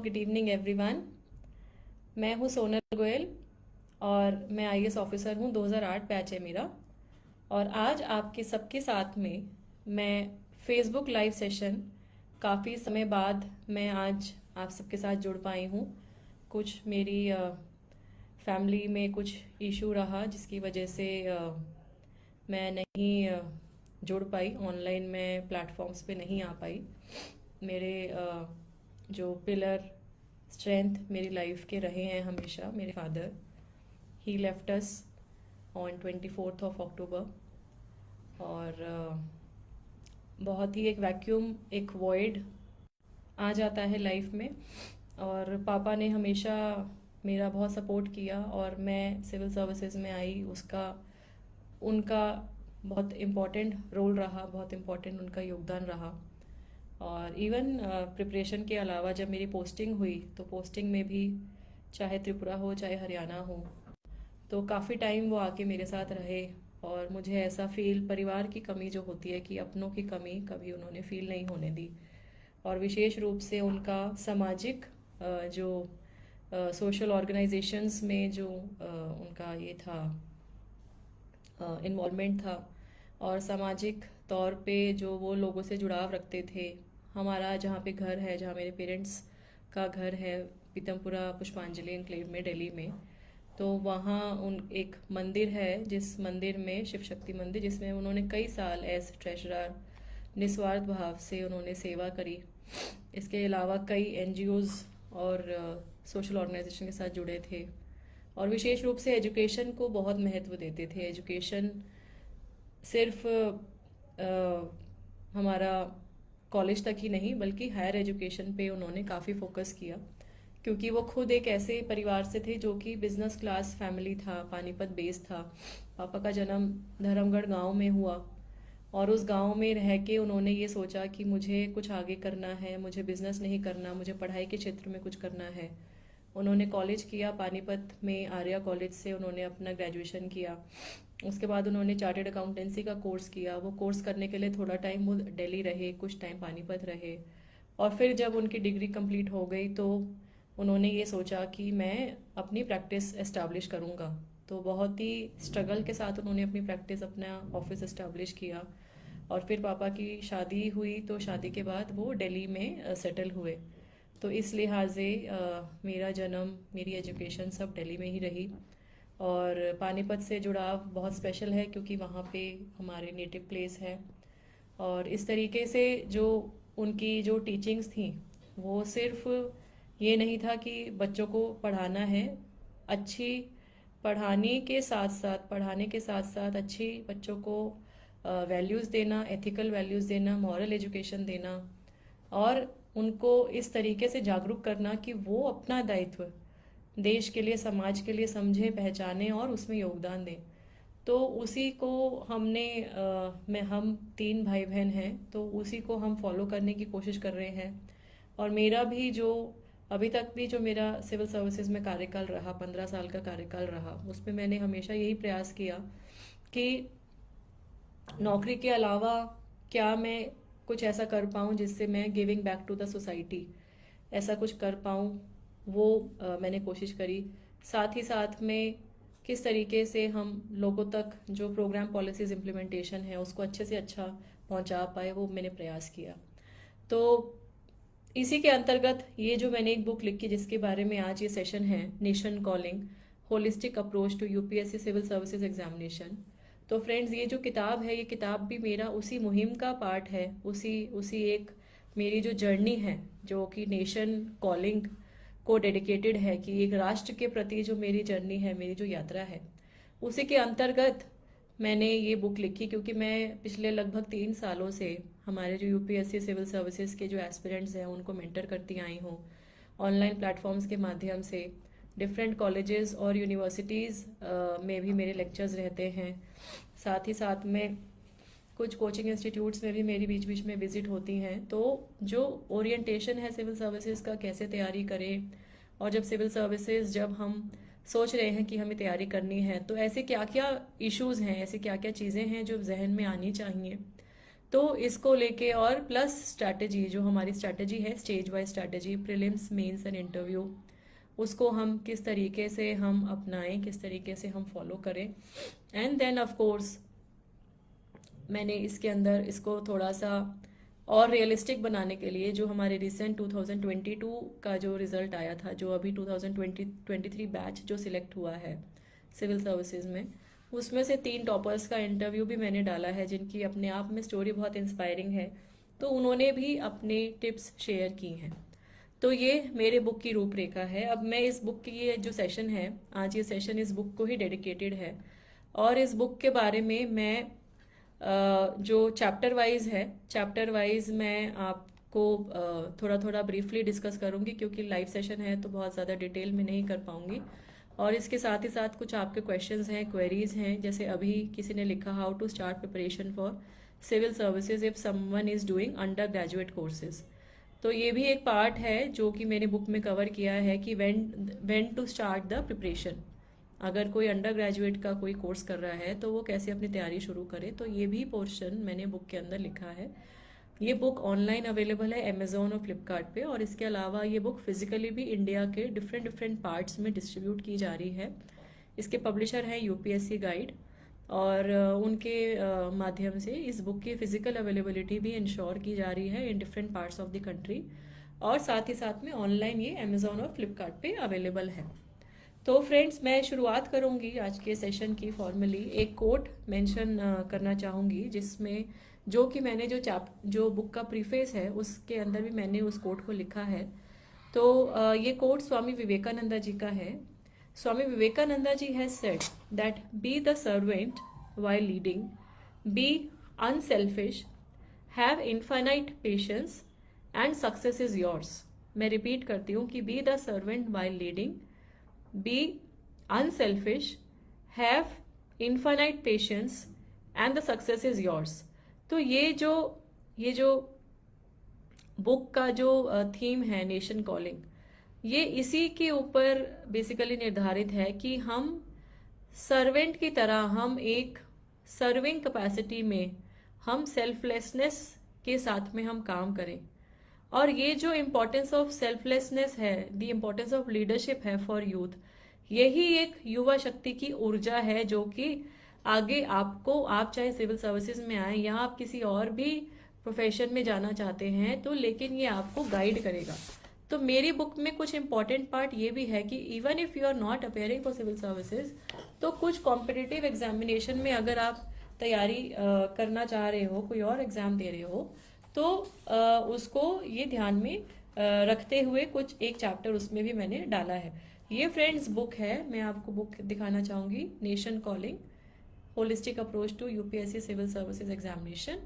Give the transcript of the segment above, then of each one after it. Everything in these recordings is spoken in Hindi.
Good evening everyone. मैं हूँ सोनल गोयल और मैं आईएएस ऑफिसर हूँ। 2008 बैच है मेरा। और आज आपके सबके साथ में मैं फेसबुक लाइव सेशन काफ़ी समय बाद मैं आज आप सबके साथ जुड़ पाई हूँ। कुछ मेरी फैमिली में कुछ इशू रहा जिसकी वजह से मैं नहीं जुड़ पाई, ऑनलाइन में प्लेटफॉर्म्स पे नहीं आ पाई। मेरे जो पिलर स्ट्रेंथ मेरी लाइफ के रहे हैं हमेशा, मेरे father, he left us on 24th of October. और बहुत ही एक वैक्यूम, एक वॉइड आ जाता है लाइफ में। और पापा ने हमेशा मेरा बहुत सपोर्ट किया और मैं सिविल सर्विसेज में आई, उसका उनका बहुत इम्पोर्टेंट रोल रहा, बहुत इम्पोर्टेंट उनका योगदान रहा। और इवन प्रिपरेशन के अलावा जब मेरी पोस्टिंग हुई तो पोस्टिंग में भी चाहे त्रिपुरा हो चाहे हरियाणा हो, तो काफ़ी टाइम वो आके मेरे साथ रहे। और मुझे ऐसा फील, परिवार की कमी जो होती है कि अपनों की कमी कभी उन्होंने फील नहीं होने दी। और विशेष रूप से उनका सामाजिक जो सोशल ऑर्गेनाइजेशंस में जो उनका ये था, इन्वॉल्वमेंट था, और सामाजिक तौर पे जो वो लोगों से जुड़ाव रखते थे। हमारा जहाँ पे घर है, जहाँ मेरे पेरेंट्स का घर है, पीतमपुरा पुष्पांजलि एनक्लेव में दिल्ली में, तो वहाँ उन एक मंदिर है, जिस मंदिर में शिव शक्ति मंदिर, जिसमें उन्होंने कई साल एज ट्रेजरर निस्वार्थ भाव से उन्होंने सेवा करी। इसके अलावा कई एनजीओज और सोशल ऑर्गेनाइजेशन के साथ जुड़े थे। और विशेष रूप से एजुकेशन को बहुत महत्व देते थे। एजुकेशन सिर्फ हमारा कॉलेज तक ही नहीं बल्कि हायर एजुकेशन पे उन्होंने काफ़ी फोकस किया, क्योंकि वो खुद एक ऐसे परिवार से थे जो कि बिजनेस क्लास फैमिली था, पानीपत बेस था। पापा का जन्म धर्मगढ़ गांव में हुआ और उस गांव में रह के उन्होंने ये सोचा कि मुझे कुछ आगे करना है, मुझे बिजनेस नहीं करना, मुझे पढ़ाई के क्षेत्र में कुछ करना है। उन्होंने कॉलेज किया पानीपत में, आर्या कॉलेज से उन्होंने अपना ग्रेजुएशन किया। उसके बाद उन्होंने चार्टेड अकाउंटेंसी का कोर्स किया। वो कोर्स करने के लिए थोड़ा टाइम वो दिल्ली रहे, कुछ टाइम पानीपत रहे। और फिर जब उनकी डिग्री कंप्लीट हो गई तो उन्होंने ये सोचा कि मैं अपनी प्रैक्टिस एस्टैब्लिश करूँगा। तो बहुत ही स्ट्रगल के साथ उन्होंने अपनी प्रैक्टिस, अपना ऑफिस एस्टैब्लिश किया। और फिर पापा की शादी हुई तो शादी के बाद वो दिल्ली में सेटल हुए। तो इस लिहाज से मेरा जन्म, मेरी एजुकेशन सब दिल्ली में ही रही। और पानीपत से जुड़ाव बहुत स्पेशल है क्योंकि वहाँ पे हमारे नेटिव प्लेस है। और इस तरीके से जो उनकी जो टीचिंग्स थी, वो सिर्फ ये नहीं था कि बच्चों को पढ़ाना है, अच्छी पढ़ाने के साथ साथ अच्छी बच्चों को वैल्यूज़ देना, एथिकल वैल्यूज़ देना, मॉरल एजुकेशन देना, और उनको इस तरीके से जागरूक करना कि वो अपना दायित्व देश के लिए, समाज के लिए समझें, पहचानें और उसमें योगदान दें। तो उसी को हम 3 भाई बहन हैं, तो उसी को हम फॉलो करने की कोशिश कर रहे हैं। और मेरा भी जो अभी तक भी जो मेरा सिविल सर्विसेज में कार्यकाल रहा, 15 साल का कार्यकाल रहा, उसमें मैंने हमेशा यही प्रयास किया कि नौकरी के अलावा क्या मैं कुछ ऐसा कर पाऊँ जिससे मैं giving back to the society ऐसा कुछ कर पाऊँ। वो मैंने कोशिश करी। साथ ही साथ में किस तरीके से हम लोगों तक जो प्रोग्राम पॉलिसीज इम्प्लीमेंटेशन है उसको अच्छे से अच्छा पहुंचा पाए, वो मैंने प्रयास किया। तो इसी के अंतर्गत ये जो मैंने एक बुक लिखी जिसके बारे में आज ये सेशन है, nation calling, holistic approach to UPSC civil services examination. तो फ्रेंड्स, ये जो किताब है, ये किताब भी मेरा उसी मुहिम का पार्ट है, उसी उसी एक मेरी जो जर्नी है जो कि नेशन कॉलिंग को डेडिकेटेड है, कि एक राष्ट्र के प्रति जो मेरी जर्नी है, मेरी जो यात्रा है, उसी के अंतर्गत मैंने ये बुक लिखी। क्योंकि मैं पिछले लगभग 3 सालों से हमारे जो यूपीएससी सिविल सर्विसेज के जो एस्पिरेंट्स हैं उनको मेंटर करती आई हूँ ऑनलाइन प्लेटफॉर्म्स के माध्यम से। डिफरेंट कॉलेजेस और यूनिवर्सिटीज़ में भी मेरे लेक्चर्स रहते हैं। साथ ही साथ में कुछ कोचिंग इंस्टीट्यूट्स में भी मेरी बीच बीच में विजिट होती हैं। तो जो ओरिएंटेशन है सिविल सर्विसेज का, कैसे तैयारी करें, और जब सिविल सर्विसेज जब हम सोच रहे हैं कि हमें तैयारी करनी है, तो ऐसे क्या क्या इश्यूज हैं, ऐसे क्या क्या चीज़ें हैं जो जहन में आनी चाहिए, तो इसको लेके और प्लस स्ट्रैटेजी, जो हमारी स्ट्रैटेजी है stage wise strategy, prelims mains and interview, उसको हम किस तरीके से हम अपनाएं, किस तरीके से हम फॉलो करें। एंड देन ऑफ कोर्स मैंने इसके अंदर इसको थोड़ा सा और रियलिस्टिक बनाने के लिए, जो हमारे रिसेंट 2022 का जो रिजल्ट आया था, जो अभी 2023 बैच जो सिलेक्ट हुआ है सिविल सर्विसेज में, उसमें से 3 टॉपर्स का इंटरव्यू भी मैंने डाला है, जिनकी अपने आप में स्टोरी बहुत इंस्पायरिंग है। तो उन्होंने भी अपने टिप्स शेयर की हैं। तो ये मेरे बुक की रूपरेखा है। अब मैं इस बुक की ये जो सेशन है, आज ये सेशन इस बुक को ही डेडिकेटेड है। और इस बुक के बारे में मैं जो चैप्टर वाइज है, चैप्टर वाइज मैं आपको थोड़ा थोड़ा ब्रीफली डिस्कस करूंगी, क्योंकि लाइव सेशन है तो बहुत ज़्यादा डिटेल में नहीं कर पाऊंगी। और इसके साथ ही साथ कुछ आपके क्वेश्चंस हैं, क्वेरीज हैं, जैसे अभी किसी ने लिखा how to start preparation for civil services if someone is doing undergraduate courses. तो ये भी एक पार्ट है जो कि मैंने बुक में कवर किया है कि when to start the preparation. अगर कोई अंडर ग्रेजुएट का कोई कोर्स कर रहा है तो वो कैसे अपनी तैयारी शुरू करे, तो ये भी पोर्शन मैंने बुक के अंदर लिखा है। ये बुक ऑनलाइन अवेलेबल है अमेजोन और फ्लिपकार्ट पे, और इसके अलावा ये बुक फिजिकली भी इंडिया के डिफरेंट डिफरेंट पार्ट्स में डिस्ट्रीब्यूट की जा रही है। इसके पब्लिशर हैं यूपीएससी गाइड, और उनके माध्यम से इस बुक की फिजिकल अवेलेबिलिटी भी इंश्योर की जा रही है in different parts of the country, और साथ ही साथ में ऑनलाइन ये अमेजोन और फ्लिपकार्ट पे अवेलेबल है। तो फ्रेंड्स, मैं शुरुआत करूंगी आज के सेशन की फॉर्मली एक कोट मेंशन करना चाहूंगी, जिसमें जो कि मैंने जो बुक का प्रीफेस है उसके अंदर भी मैंने उस कोट को लिखा है। तो ये कोट स्वामी विवेकानंदा जी का है। Swami Vivekananda ji has said that be the servant while leading, be unselfish, have infinite patience and success is yours. मैं रिपीट करती हूँ कि बी द सर्वेंट while लीडिंग, be unselfish, have infinite patience and the success is yours। तो ये जो बुक का जो थीम है नेशन कॉलिंग, ये इसी के ऊपर बेसिकली निर्धारित है कि हम सर्वेंट की तरह, हम एक सर्विंग कैपेसिटी में, हम सेल्फलेसनेस के साथ में हम काम करें। और ये जो इम्पोर्टेंस ऑफ सेल्फलेसनेस है, द इम्पोर्टेंस ऑफ लीडरशिप है फॉर यूथ, यही एक युवा शक्ति की ऊर्जा है जो कि आगे आपको, आप चाहे सिविल सर्विसेज में आए या आप किसी और भी प्रोफेशन में जाना चाहते हैं, तो लेकिन ये आपको गाइड करेगा। तो मेरी बुक में कुछ इंपॉर्टेंट पार्ट ये भी है कि even if you are not appearing for civil services, तो कुछ कॉम्पिटिटिव एग्जामिनेशन में अगर आप तैयारी करना चाह रहे हो, कोई और एग्जाम दे रहे हो, तो उसको ये ध्यान में रखते हुए कुछ एक चैप्टर उसमें भी मैंने डाला है। ये फ्रेंड्स बुक है, मैं आपको बुक दिखाना चाहूंगी, nation calling holistic approach to UPSC civil services examination.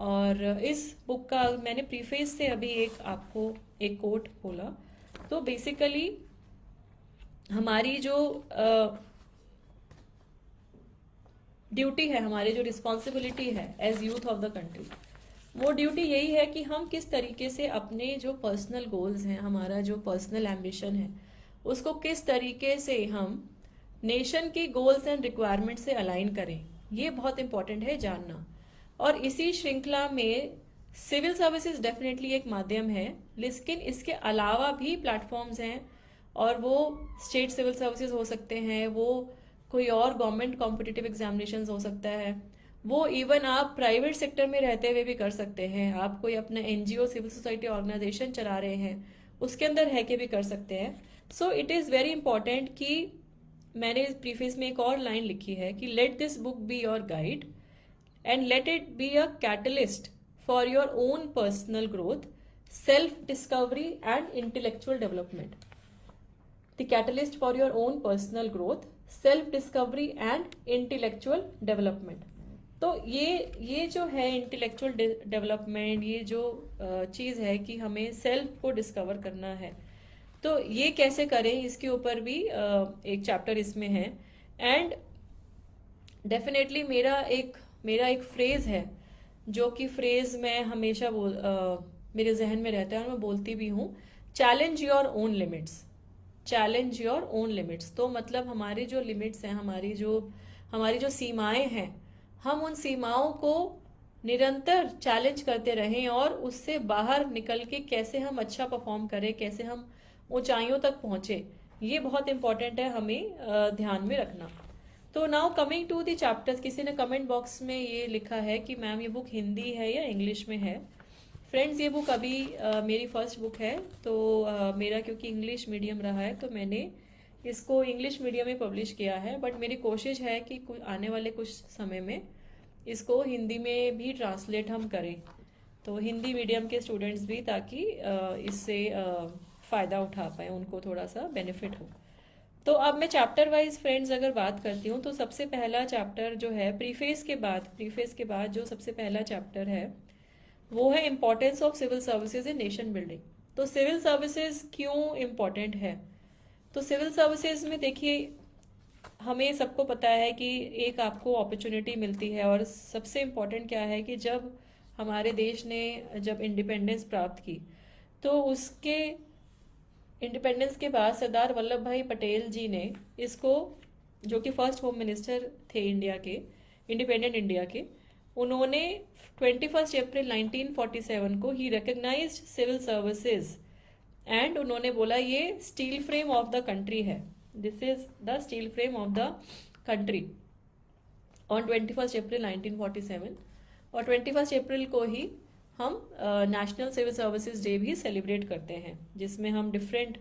और इस बुक का मैंने प्रीफेस से अभी आपको एक कोट बोला। तो बेसिकली हमारी जो ड्यूटी है, हमारी जो रिस्पॉन्सिबिलिटी है as youth of the country, वो ड्यूटी यही है कि हम किस तरीके से अपने जो पर्सनल गोल्स हैं, हमारा जो पर्सनल एम्बिशन है, उसको किस तरीके से हम नेशन की गोल्स एंड रिक्वायरमेंट से अलाइन करें। ये बहुत इंपॉर्टेंट है जानना। और इसी श्रृंखला में सिविल सर्विसेज डेफिनेटली एक माध्यम है, लेकिन इसके अलावा भी प्लेटफॉर्म्स हैं, और वो स्टेट सिविल सर्विसेज हो सकते हैं, वो कोई और गवर्नमेंट कॉम्पिटिटिव एग्जामिनेशन हो सकता है, वो इवन आप प्राइवेट सेक्टर में रहते हुए भी कर सकते हैं। आप कोई अपना एनजीओ सिविल सोसाइटी ऑर्गेनाइजेशन चला रहे हैं, उसके अंदर रह के भी कर सकते हैं। So it is very important कि मैंने प्रीफेस में एक और लाइन लिखी है कि let this book be your guide and let it be a catalyst for your own personal growth, self discovery and intellectual development. The catalyst for your own personal growth, self discovery and intellectual development. तो ये जो है इंटेलेक्चुअल डेवलपमेंट, ये जो चीज़ है कि हमें सेल्फ को डिस्कवर करना है, तो ये कैसे करें, इसके ऊपर भी एक चैप्टर इसमें है। एंड डेफिनेटली मेरा एक फ्रेज है, जो कि फ्रेज मैं हमेशा मेरे जहन में रहता है और मैं बोलती भी हूँ, challenge your own limits, challenge your own limits. तो मतलब हमारी जो लिमिट्स हैं, हमारी जो सीमाएं हैं, हम उन सीमाओं को निरंतर चैलेंज करते रहें और उससे बाहर निकल के कैसे हम अच्छा परफॉर्म करें, कैसे हम ऊंचाइयों तक पहुंचे, ये बहुत इंपॉर्टेंट है हमें ध्यान में रखना। तो now coming to the chapters, किसी ने कमेंट बॉक्स में ये लिखा है कि मैम ये बुक हिंदी है या इंग्लिश में है। फ्रेंड्स, ये बुक अभी मेरी फर्स्ट बुक है, तो मेरा क्योंकि इंग्लिश मीडियम रहा है तो मैंने इसको इंग्लिश मीडियम में पब्लिश किया है, बट मेरी कोशिश है कि आने वाले कुछ समय में इसको हिंदी में भी ट्रांसलेट हम करें, तो हिंदी मीडियम के स्टूडेंट्स भी, ताकि इससे फ़ायदा उठा पाए, उनको थोड़ा सा बेनिफिट हो। तो अब मैं चैप्टर वाइज फ्रेंड्स अगर बात करती हूँ, तो सबसे पहला चैप्टर जो है प्रीफेस के बाद जो सबसे पहला चैप्टर है वो है importance of civil services in nation building. तो सिविल सर्विसेज क्यों इम्पोर्टेंट है? तो सिविल सर्विसेज में देखिए, हमें सबको पता है कि एक आपको अपॉर्चुनिटी मिलती है, और सबसे इम्पोर्टेंट क्या है कि जब हमारे देश ने जब इंडिपेंडेंस प्राप्त की, तो उसके इंडिपेंडेंस के बाद सरदार वल्लभ भाई पटेल जी ने इसको, जो कि फर्स्ट होम मिनिस्टर थे इंडिया के, इंडिपेंडेंट इंडिया के, उन्होंने 21 अप्रैल 1947 को ही रिकग्नाइज सिविल सर्विसेज, एंड उन्होंने बोला ये steel frame of the country है, this is the steel frame of the country, on 21 अप्रैल 1947। और 21 अप्रैल को ही हम नेशनल सिविल सर्विसेज डे भी सेलिब्रेट करते हैं, जिसमें हम डिफरेंट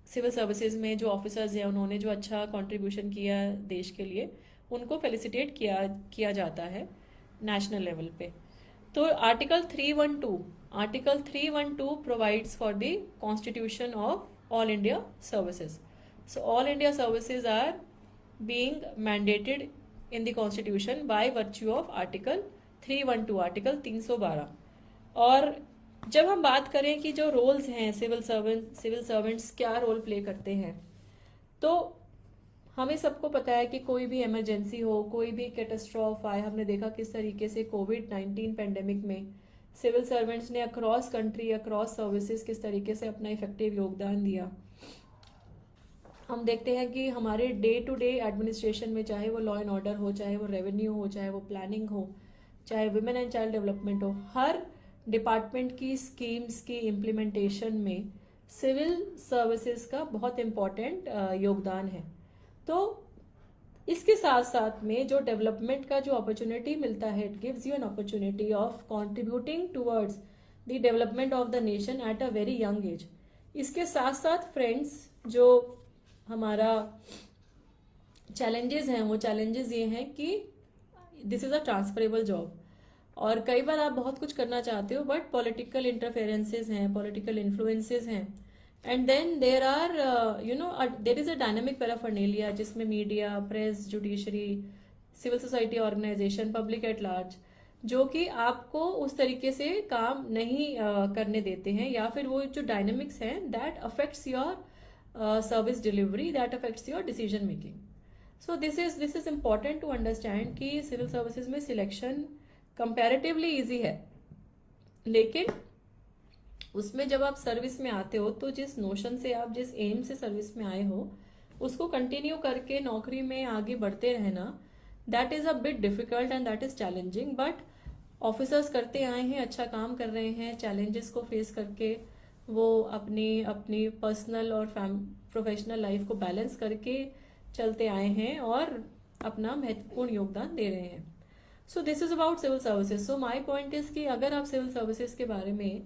सिविल सर्विसेज में जो ऑफिसर्स हैं, उन्होंने जो अच्छा कंट्रीब्यूशन किया देश के लिए, उनको फेलिसिटेट किया जाता है नेशनल लेवल पे। तो article 312 provides for the constitution of all India services. So all India services are being mandated in the constitution by virtue of article 312, article 312। और जब हम बात करें कि जो रोल्स हैं सिविल सर्वेंट्स क्या रोल प्ले करते हैं, तो हमें सबको पता है कि कोई भी इमरजेंसी हो, कोई भी कैटास्ट्रॉफ आए, हमने देखा किस तरीके से कोविड-19 पेंडेमिक में सिविल सर्वेंट्स ने अक्रॉस कंट्री, अक्रॉस सर्विसेज किस तरीके से अपना इफेक्टिव योगदान दिया। हम देखते हैं कि हमारे डे टू डे एडमिनिस्ट्रेशन में, चाहे वो लॉ एंड ऑर्डर हो, चाहे वो रेवेन्यू हो, चाहे वो प्लानिंग हो, चाहे वुमेन एंड चाइल्ड डेवलपमेंट हो, हर डिपार्टमेंट की स्कीम्स की इम्प्लीमेंटेशन में सिविल सर्विसेज का बहुत इम्पोर्टेंट योगदान है। तो इसके साथ साथ में जो डेवलपमेंट का जो अपॉर्चुनिटी मिलता है, it gives you an opportunity of contributing towards the development of the nation at a very young age. इसके साथ साथ फ्रेंड्स, जो हमारा चैलेंजेस हैं, वो चैलेंजेस ये हैं कि this is a transferable job, और कई बार आप बहुत कुछ करना चाहते हो, बट पॉलिटिकल इंटरफेरेंसेज हैं, पॉलिटिकल इन्फ्लुएंसेस हैं, and then there are there is a dynamic paraphernalia, जिसमें media, press, judiciary, civil society organisation, public at large, जो कि आपको उस तरीके से काम नहीं करने देते हैं, या फिर वो जो डायनामिक्स हैं that affects your service delivery, that affects your decision making. So this is important to understand कि सिविल सर्विसेज में सिलेक्शन कंपैरेटिवली इजी है, लेकिन उसमें जब आप सर्विस में आते हो, तो जिस नोशन से आप, जिस एम से सर्विस में आए हो, उसको कंटिन्यू करके नौकरी में आगे बढ़ते रहना, that is a bit difficult and that is challenging. But officers करते आए हैं, अच्छा काम कर रहे हैं, चैलेंजेस को फेस करके वो अपनी अपनी पर्सनल और प्रोफेशनल लाइफ को बैलेंस करके चलते आए हैं और अपना महत्वपूर्ण योगदान दे रहे हैं। So this is about civil services. So my point is कि अगर आप सिविल सर्विसेज के बारे में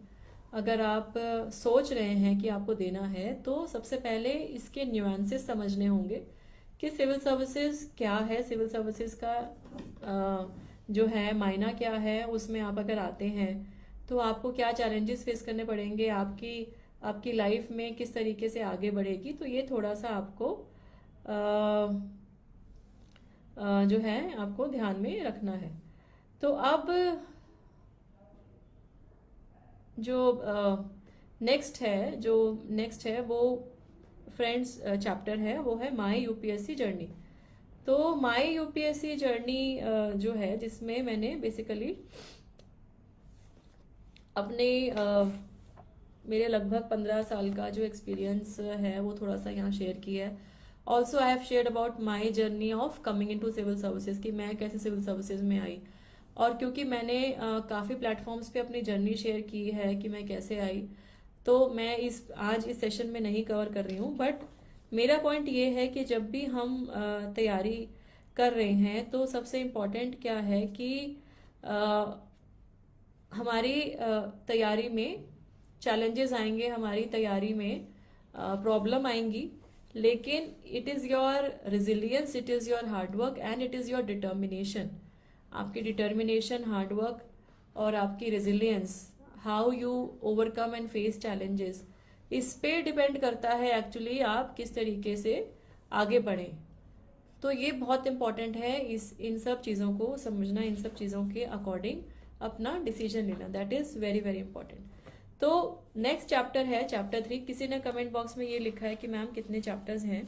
अगर आप सोच रहे हैं कि आपको देना है, तो सबसे पहले इसके न्यूएंसेस समझने होंगे कि सिविल सर्विसेज क्या है, सिविल सर्विसेज का जो है मायना क्या है, उसमें आप अगर आते हैं तो आपको क्या चैलेंजेस फेस करने पड़ेंगे, आपकी लाइफ में किस तरीके से आगे बढ़ेगी। तो ये थोड़ा सा आपको जो है आपको ध्यान में रखना है। तो अब जो नेक्स्ट है वो फ्रेंड्स चैप्टर है, वो है माई यूपीएससी जर्नी। तो माई यूपीएससी जर्नी जो है, जिसमें मैंने बेसिकली अपने मेरे लगभग 15 साल का जो एक्सपीरियंस है वो थोड़ा सा यहाँ शेयर किया है, also I have shared about my journey of coming into civil services, कि मैं कैसे सिविल सर्विसेज में आई। और क्योंकि मैंने काफ़ी प्लेटफॉर्म्स पे अपनी जर्नी शेयर की है कि मैं कैसे आई, तो मैं आज इस सेशन में नहीं कवर कर रही हूँ। बट मेरा पॉइंट ये है कि जब भी हम तैयारी कर रहे हैं तो सबसे इम्पोर्टेंट क्या है कि हमारी तैयारी में चैलेंजेस आएंगे, हमारी तैयारी में प्रॉब्लम आएंगी, लेकिन it is your resilience, it is your hard work and it is your determination. आपकी डिटर्मिनेशन, हार्डवर्क और आपकी resilience, how you overcome and face challenges, इस पे डिपेंड करता है एक्चुअली आप किस तरीके से आगे बढ़ें। तो ये बहुत इंपॉर्टेंट है, इन सब चीज़ों को समझना, इन सब चीज़ों के अकॉर्डिंग अपना डिसीजन लेना, that is very very important. तो नेक्स्ट चैप्टर है चैप्टर 3। किसी ने कमेंट बॉक्स में ये लिखा है कि मैम कितने चैप्टर्स हैं।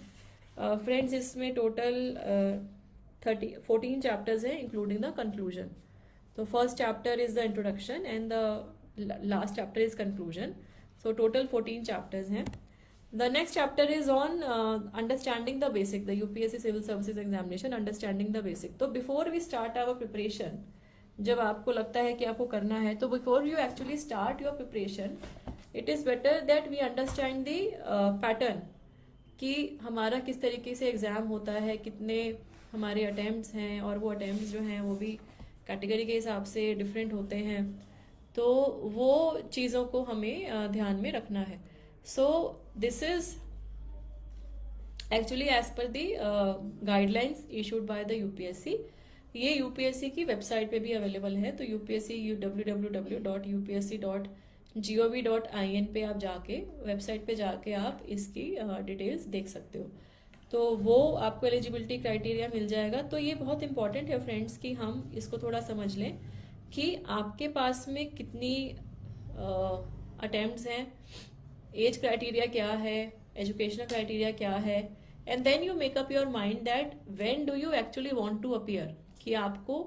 फ्रेंड्स इसमें टोटल 14 चैप्टर्स हैं इंक्लूडिंग द कंक्लूजन। तो first chapter is the introduction and the last chapter is conclusion. So total 14 chapters हैं। The next chapter is on understanding the basic, the UPSC Civil Services Examination, understanding the basic. तो before we start our preparation, जब आपको लगता है कि आपको करना है, तो before you actually start your preparation, it is better that we understand the pattern, कि हमारा किस तरीके से एग्ज़ाम होता है, कितने हमारे अटैम्प्ट्स हैं, और वो अटैम्प्ट्स जो हैं वो भी कैटेगरी के हिसाब से डिफरेंट होते हैं। तो वो चीज़ों को हमें ध्यान में रखना है। So this is actually as per the guidelines issued by the UPSC. ये यूपीएससी की वेबसाइट पे भी अवेलेबल है। तो यूपीएससी www.upsc.gov.in पे आप जाके, वेबसाइट पे जाके आप इसकी डिटेल्स देख सकते हो। तो वो आपको एलिजिबिलिटी क्राइटेरिया मिल जाएगा। तो ये बहुत इंपॉर्टेंट है फ्रेंड्स कि हम इसको थोड़ा समझ लें कि आपके पास में कितनी अटेम्प्ट्स हैं, एज क्राइटेरिया क्या है, एजुकेशनल क्राइटेरिया क्या है, and then you make up your mind that when do you actually want to appear, कि आपको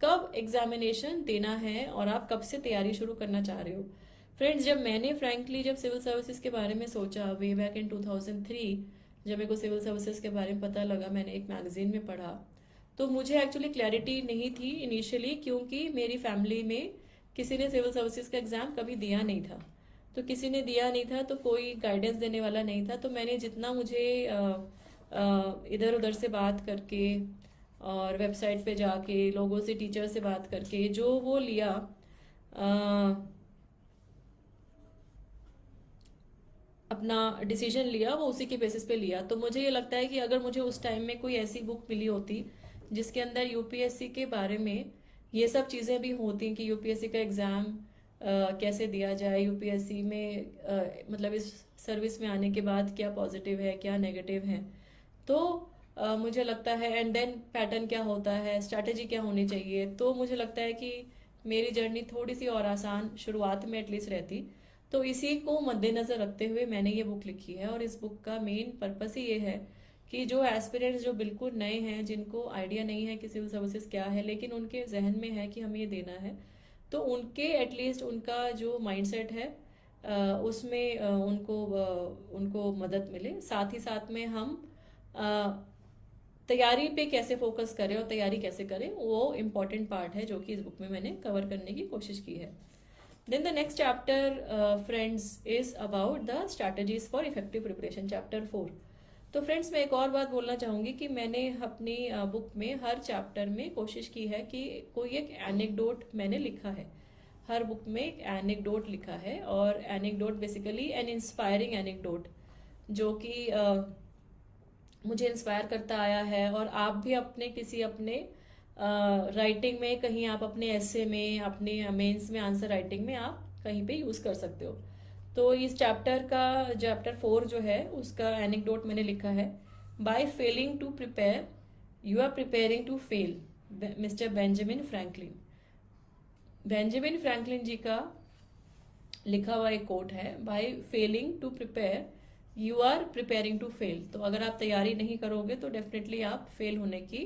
कब एग्जामिनेशन देना है और आप कब से तैयारी शुरू करना चाह रहे हो। फ्रेंड्स जब मैंने फ्रैंकली जब सिविल सर्विसेज के बारे में सोचा वे बैक इन 2003, जब मेरे को सिविल सर्विसेज के बारे में पता लगा, मैंने एक मैगजीन में पढ़ा, तो मुझे एक्चुअली क्लैरिटी नहीं थी इनिशियली, क्योंकि मेरी फैमिली में किसी ने सिविल सर्विसेज का एग्जाम कभी दिया नहीं था। तो किसी ने दिया नहीं था, तो कोई गाइडेंस देने वाला नहीं था। तो मैंने जितना मुझे इधर उधर से बात करके और वेबसाइट पे जाके लोगों से, टीचर से बात करके जो वो लिया, अपना डिसीजन लिया, वो उसी के बेसिस पे लिया। तो मुझे ये लगता है कि अगर मुझे उस टाइम में कोई ऐसी बुक मिली होती जिसके अंदर यूपीएससी के बारे में ये सब चीज़ें भी होती कि यूपीएससी का एग्ज़ाम कैसे दिया जाए, यूपीएससी में मतलब इस सर्विस में आने के बाद क्या पॉजिटिव है, क्या नेगेटिव है, तो मुझे लगता है, एंड देन पैटर्न क्या होता है, स्ट्रैटेजी क्या होनी चाहिए, तो मुझे लगता है कि मेरी जर्नी थोड़ी सी और आसान शुरुआत में एटलीस्ट रहती। तो इसी को मद्देनज़र रखते हुए मैंने ये बुक लिखी है। और इस बुक का मेन पर्पस ही ये है कि जो एस्पिरेंट्स जो बिल्कुल नए हैं, जिनको आइडिया नहीं है कि सिविल सर्विसेज क्या है, लेकिन उनके जहन में है कि हमें ये देना है, तो उनके एटलीस्ट उनका जो माइंडसेट है उसमें उनको मदद मिले। साथ ही साथ में हम तैयारी पे कैसे फोकस करें और तैयारी कैसे करें, वो इम्पॉर्टेंट पार्ट है जो कि इस बुक में मैंने कवर करने की कोशिश की है। Then the next chapter friends is about the strategies for effective preparation, chapter 4। तो फ्रेंड्स मैं एक और बात बोलना चाहूँगी कि मैंने अपनी बुक में हर चैप्टर में कोशिश की है कि कोई एक एनेक्डोट मैंने लिखा है। हर बुक में एक एनेक्डोट लिखा है, और anecdote basically N inspiring anecdote जो कि मुझे इंस्पायर करता आया है। और आप भी अपने राइटिंग में, कहीं आप अपने एसे में, अपने मेंस में आंसर राइटिंग में आप कहीं पे यूज़ कर सकते हो। तो इस चैप्टर 4 जो है उसका एनेक्डोट मैंने लिखा है, by failing to prepare you are preparing to fail, mister Benjamin Franklin. Benjamin Franklin ji का लिखा हुआ एक कोट है, by failing to prepare you are preparing to fail. तो अगर आप तैयारी नहीं करोगे तो डेफिनेटली आप फेल होने की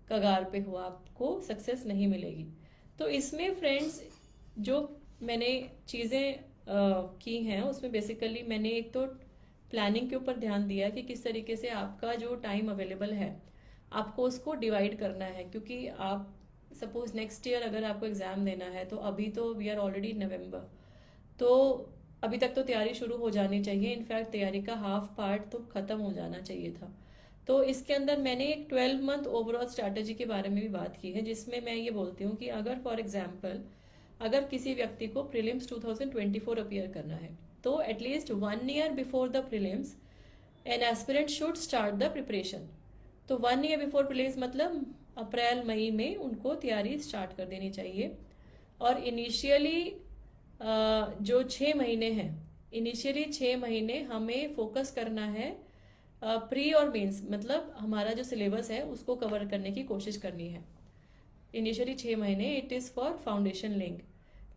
कगार पे हो, आपको सक्सेस नहीं मिलेगी। तो इसमें फ्रेंड्स जो मैंने चीज़ें की हैं उसमें बेसिकली मैंने एक तो प्लानिंग के ऊपर ध्यान दिया कि किस तरीके से आपका जो टाइम अवेलेबल है आपको उसको डिवाइड करना है, क्योंकि आप सपोज नेक्स्ट ईयर अगर आपको एग्जाम देना है तो अभी तो वी आर ऑलरेडी नवंबर, तो अभी तक तो तैयारी शुरू हो जानी चाहिए। इनफैक्ट तैयारी का हाफ पार्ट तो खत्म हो जाना चाहिए था। तो इसके अंदर मैंने एक 12 मंथ ओवरऑल स्ट्रैटेजी के बारे में भी बात की है, जिसमें मैं ये बोलती हूँ कि अगर फॉर एग्जाम्पल अगर किसी व्यक्ति को प्रीलिम्स 2024 अपीयर करना है तो at least 1 year before the prelims an aspirant should start the preparation. तो 1 ईयर बिफोर प्रीलिम्स मतलब अप्रैल मई में उनको तैयारी स्टार्ट कर देनी चाहिए। और इनिशियली जो 6 महीने हैं, इनिशियली 6 महीने हमें फोकस करना है प्री और मेंस, मतलब हमारा जो सिलेबस है उसको कवर करने की कोशिश करनी है। इनिशियली 6 महीने it is for foundation link.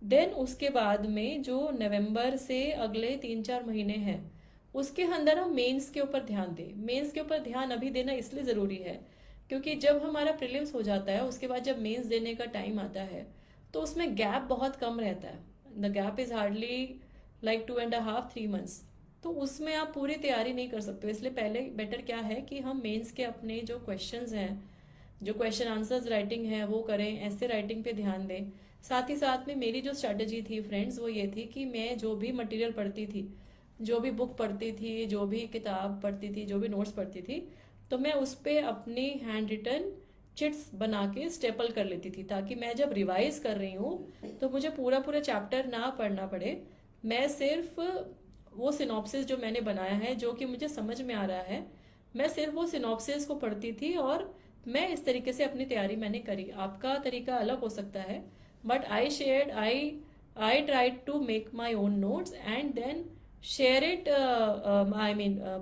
देन उसके बाद में जो नवंबर से अगले 3-4 महीने हैं उसके अंदर हम मेंस के ऊपर ध्यान दें। मेंस के ऊपर ध्यान अभी देना इसलिए ज़रूरी है क्योंकि जब हमारा प्रीलिम्स हो जाता है उसके बाद जब मेंस देने का टाइम आता है तो उसमें गैप बहुत कम रहता है। The gap is hardly like 2.5-3 months. तो उसमें आप पूरी तैयारी नहीं कर सकते, इसलिए पहले बेटर क्या है कि हम मेंस के अपने जो क्वेश्चंस हैं, जो क्वेश्चन आंसर्स राइटिंग है वो करें, ऐसे राइटिंग पे ध्यान दें। साथ ही साथ में मेरी जो स्ट्रैटेजी थी फ्रेंड्स वो ये थी कि मैं जो भी मटेरियल पढ़ती थी, जो भी बुक पढ़ती थी, जो भी किताब पढ़ती थी, जो भी नोट्स पढ़ती थी, तो मैं उस पर अपनी हैंड रिटन चिट्स बना के स्टेपल कर लेती थी, ताकि मैं जब रिवाइज कर रही हूँ तो मुझे पूरा पूरा चैप्टर ना पढ़ना पड़े। मैं सिर्फ वो सिनॉप्सिस जो मैंने बनाया है, जो कि मुझे समझ में आ रहा है, मैं सिर्फ वो सिनॉप्सिस को पढ़ती थी और मैं इस तरीके से अपनी तैयारी मैंने करी। आपका तरीका अलग हो सकता है, but I tried to make my own notes and then share it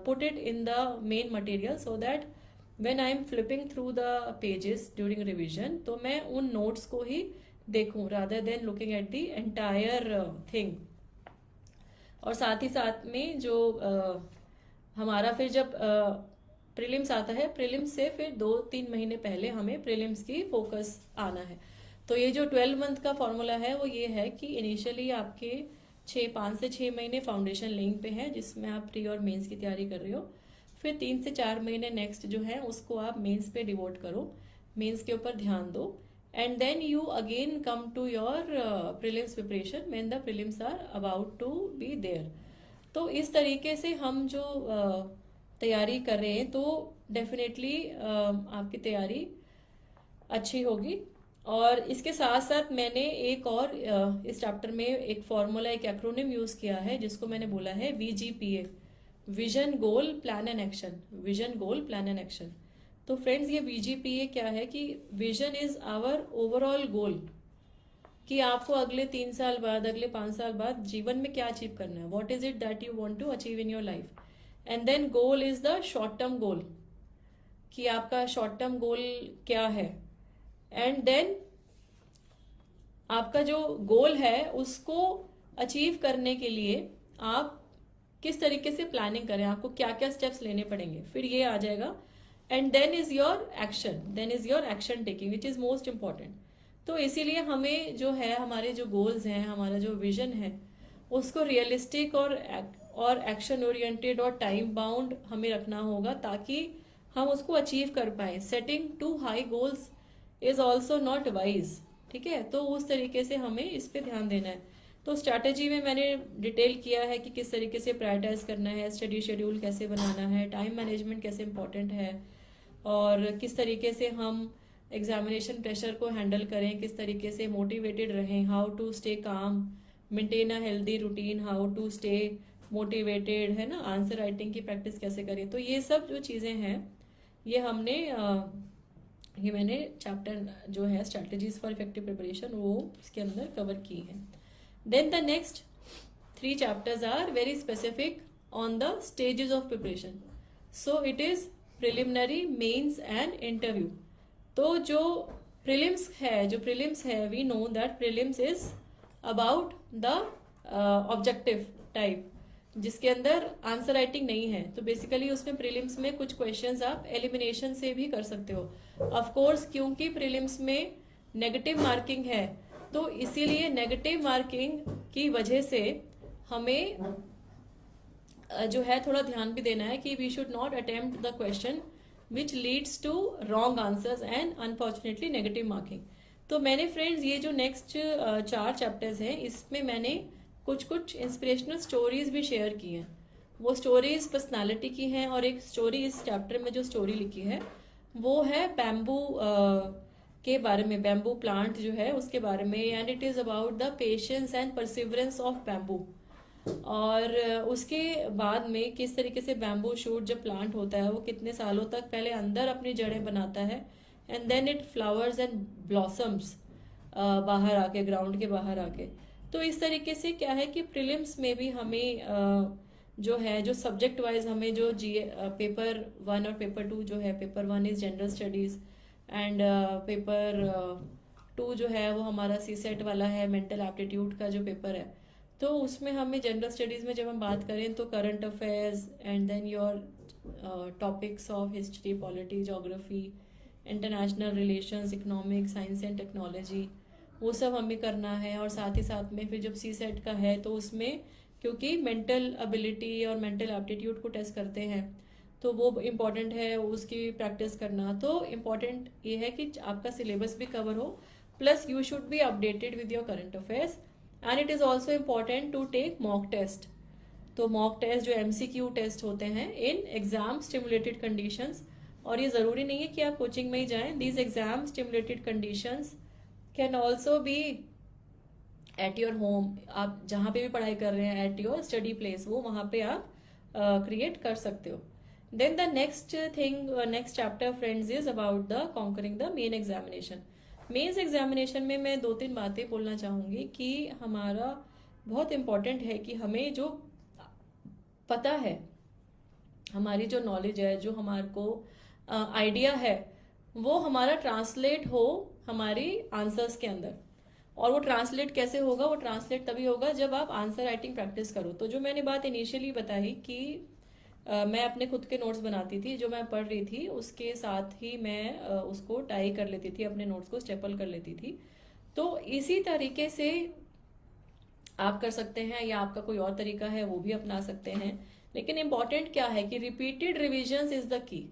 put it in the main material so that when I am flipping through the pages during revision तो मैं उन notes को ही देखूं rather than looking at the entire thing। और साथ ही साथ में जो हमारा फिर जब प्रीलिम्स आता है, प्रीलिम्स से फिर 2-3 महीने पहले हमें प्रीलिम्स की फोकस आना है। तो ये जो 12 मंथ का फॉर्मूला है वो ये है कि इनिशियली आपके 5 से 6 महीने फाउंडेशन लिंक पे है जिसमें आप प्री और मेंस की तैयारी कर रहे हो। फिर 3 से 4 महीने नेक्स्ट जो है उसको आप मेंस पे डिवोट करो, मेंस के ऊपर ध्यान दो, and then you again come to your prelims preparation when the prelims are about to be there. तो इस तरीके से हम जो तैयारी कर रहे हैं तो डेफिनेटली आपकी तैयारी अच्छी होगी। और इसके साथ साथ मैंने एक और इस चैप्टर में एक फॉर्मूला, एक एक्रोनिम यूज किया है जिसको मैंने बोला है VGPA, vision goal plan and action. Vision goal plan and action. तो फ्रेंड्स ये VGPA क्या है कि विजन इज आवर ओवरऑल गोल, कि आपको अगले 3 साल बाद, अगले 5 साल बाद जीवन में क्या अचीव करना है, what is it that you want to achieve in your life. And then goal is the short term goal, कि आपका शॉर्ट टर्म गोल क्या है। एंड देन आपका जो गोल है उसको अचीव करने के लिए आप किस तरीके से प्लानिंग करें, आपको क्या क्या स्टेप्स लेने पड़ेंगे, फिर ये आ जाएगा। And then is your action, then is your action taking which is most important. तो इसीलिए हमें जो है, हमारे जो गोल्स हैं, हमारा जो विजन है, उसको रियलिस्टिक और एक्शन ओरिएंटेड और टाइम बाउंड हमें रखना होगा ताकि हम उसको अचीव कर पाए। Setting to high goals is also not wise, ठीक है। तो उस तरीके से हमें इस पे ध्यान देना है। तो स्ट्रैटेजी में मैंने डिटेल किया है कि किस तरीके से प्रायोरिटाइज करना है, स्टडी शेड्यूल कैसे बनाना है, टाइम मैनेजमेंट कैसे इंपॉर्टेंट है, और किस तरीके से हम एग्जामिनेशन प्रेशर को हैंडल करें, किस तरीके से मोटिवेटेड रहें, how to stay calm, maintain a healthy routine, how to stay motivated, है ना, आंसर राइटिंग की प्रैक्टिस कैसे करें। तो ये सब जो चीज़ें हैं ये मैंने चैप्टर जो है स्ट्रैटेजीज फॉर इफेक्टिव प्रिपरेशन वो इसके अंदर कवर की है। Then the next 3 chapters are very specific on the stages of preparation. So it is preliminary, mains and interview. तो जो प्रीलिम्स है we know that prelims is about the objective type, जिसके अंदर आंसर राइटिंग नहीं है। तो बेसिकली उसमें प्रीलिम्स में कुछ क्वेश्चंस आप एलिमिनेशन से भी कर सकते हो। ऑफ कोर्स क्योंकि प्रीलिम्स में नेगेटिव मार्किंग है तो इसीलिए नेगेटिव मार्किंग की वजह से हमें जो है थोड़ा ध्यान भी देना है कि we should not attempt the question which leads to wrong answers and unfortunately negative marking. तो मैंने फ्रेंड्स ये जो नेक्स्ट 4 चैप्टर्स हैं इसमें मैंने कुछ कुछ इंस्पिरेशनल स्टोरीज भी शेयर की हैं। वो स्टोरीज पर्सनालिटी की हैं, और एक स्टोरी इस चैप्टर में जो स्टोरी लिखी है वो है बैम्बू के बारे में, बैम्बू प्लांट जो है उसके बारे में, and it is about the patience and perseverance of bamboo. और उसके बाद में किस तरीके से बैम्बू शूट जब प्लांट होता है वो कितने सालों तक पहले अंदर अपनी जड़ें बनाता है, and then it flowers and blossoms बाहर आके, ग्राउंड के बाहर आके। तो इस तरीके से क्या है कि प्रीलिम्स में भी हमें जो है, जो सब्जेक्ट वाइज हमें जो पेपर 1 और पेपर 2 जो है, paper 1 is general studies and paper 2 जो है वो हमारा सी सेट वाला है, मेंटल एप्टीट्यूड का जो पेपर है। तो उसमें हमें जनरल स्टडीज में जब हम बात करें तो current affairs and then your topics of history, polity, geography, international relations, economics, science and technology, वो सब हमें करना है। और साथ ही साथ में फिर जब सी सेट का है तो उसमें क्योंकि मेंटल एबिलिटी और मेंटल एप्टीट्यूड को टेस्ट करते हैं तो वो इम्पॉर्टेंट है, उसकी प्रैक्टिस करना। तो इम्पॉर्टेंट ये है कि आपका सिलेबस भी कवर हो, plus you should be updated with your current affairs, and it is also important to take mock test. तो मॉक टेस्ट जो MCQ टेस्ट होते हैं इन एग्जाम स्टिमुलेटेड कंडीशंस, और ये जरूरी नहीं है कि आप कोचिंग में ही जाएं, these exam stimulated conditions can also be at your home. आप जहाँ पे भी पढ़ाई कर रहे हैं, एट योर स्टडी प्लेस, वो वहाँ पे आप क्रिएट कर सकते हो। Then the next thing, next chapter friends is about the conquering the main examination. Mains examination में मैं 2-3 बातें बोलना चाहूंगी कि हमारा बहुत इम्पोर्टेंट है कि हमें जो पता है, हमारी जो नॉलेज है, जो हमारे को आइडिया है, वो हमारा ट्रांसलेट हो हमारी आंसर्स के अंदर। और वो ट्रांसलेट कैसे होगा? वो ट्रांसलेट तभी होगा जब आप आंसर राइटिंग प्रैक्टिस करो। तो जो मैंने बात इनिशियली बताई कि मैं अपने खुद के नोट्स बनाती थी, जो मैं पढ़ रही थी उसके साथ ही मैं उसको टाई कर लेती थी, अपने नोट्स को स्टेपल कर लेती थी। तो इसी तरीके से आप कर सकते हैं, या आपका कोई और तरीका है वो भी अपना सकते हैं। लेकिन इम्पॉर्टेंट क्या है कि repeated revisions is the key.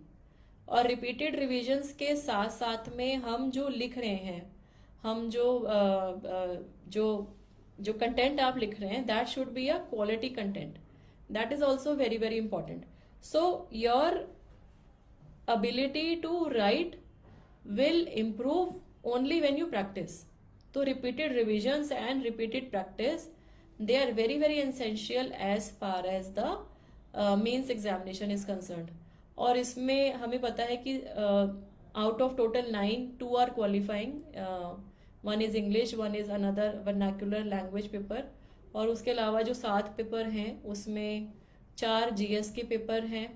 और रिपीटेड रिविजन्स के साथ साथ में हम जो लिख रहे हैं, हम जो जो कंटेंट आप लिख रहे हैं, that should be a quality content. That is also very very important. So your ability to write will improve only when you practice. So repeated revisions and repeated practice, they are very very essential as far as the mains examination is concerned. और इसमें हमें पता है कि out of total 9, 2 are qualifying. One is English, one is another vernacular language paper. और उसके अलावा जो 7 पेपर हैं उसमें 4 GS के पेपर हैं,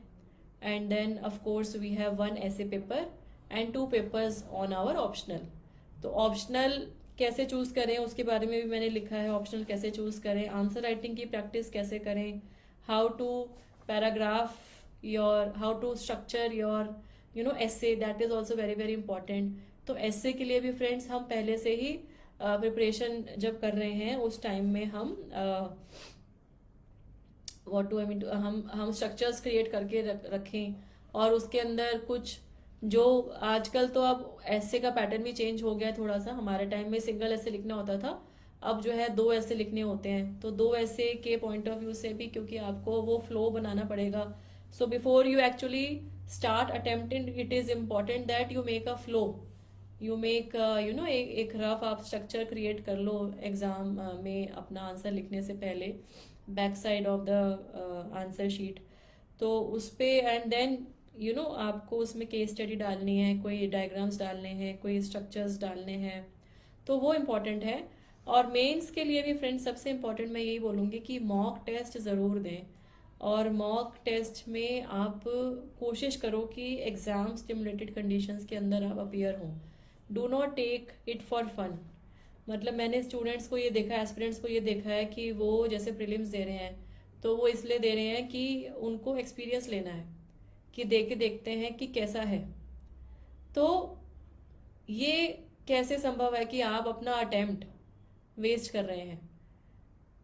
and then of course we have 1 ऐसे paper and 2 papers on our optional. तो ऑप्शनल कैसे चूज करें उसके बारे में भी मैंने लिखा है, ऑप्शनल कैसे चूज करें, आंसर राइटिंग की प्रैक्टिस कैसे करें, how to paragraph your, how to structure your essay, that is also very very important. तो essay के लिए भी फ्रेंड्स हम पहले से ही प्रिपरेशन जब कर रहे हैं उस टाइम में हम व्हाट डू आई मीन, हम स्ट्रक्चर्स क्रिएट करके रखें। और उसके अंदर कुछ जो आजकल तो अब ऐसे का पैटर्न भी चेंज हो गया थोड़ा सा। हमारे टाइम में सिंगल ऐसे लिखना होता था, अब जो है 2 ऐसे लिखने होते हैं। तो 2 ऐसे के पॉइंट ऑफ व्यू से भी, क्योंकि आपको वो फ्लो बनाना पड़ेगा, so before you actually start attempting, it is important that you make a flow, you make एक रफ आप स्ट्रक्चर क्रिएट कर लो एग्जाम में अपना आंसर लिखने से पहले, back side of the answer sheet. तो उस पे एंड देन आपको उसमें केस स्टडी डालनी है, कोई डायग्राम्स डालने हैं, कोई स्ट्रक्चर्स डालने हैं, तो वो इम्पॉर्टेंट है। और मेंस के लिए भी फ्रेंड्स सबसे इम्पॉर्टेंट मैं यही बोलूँगी कि मॉक टेस्ट ज़रूर दें। और मॉक टेस्ट में आप कोशिश करो कि एग्जाम स्टिमुलेटेड कंडीशंस के अंदर आप अपीयर हों। Do not take it for fun. मतलब मैंने स्टूडेंट्स को ये देखा है, एस्पिरेंट्स को ये देखा है कि वो जैसे प्रीलिम्स दे रहे हैं तो वो इसलिए दे रहे हैं कि उनको एक्सपीरियंस लेना है, कि दे के देखते हैं कि कैसा है। तो ये कैसे संभव है कि आप अपना अटेम्प्ट वेस्ट कर रहे हैं?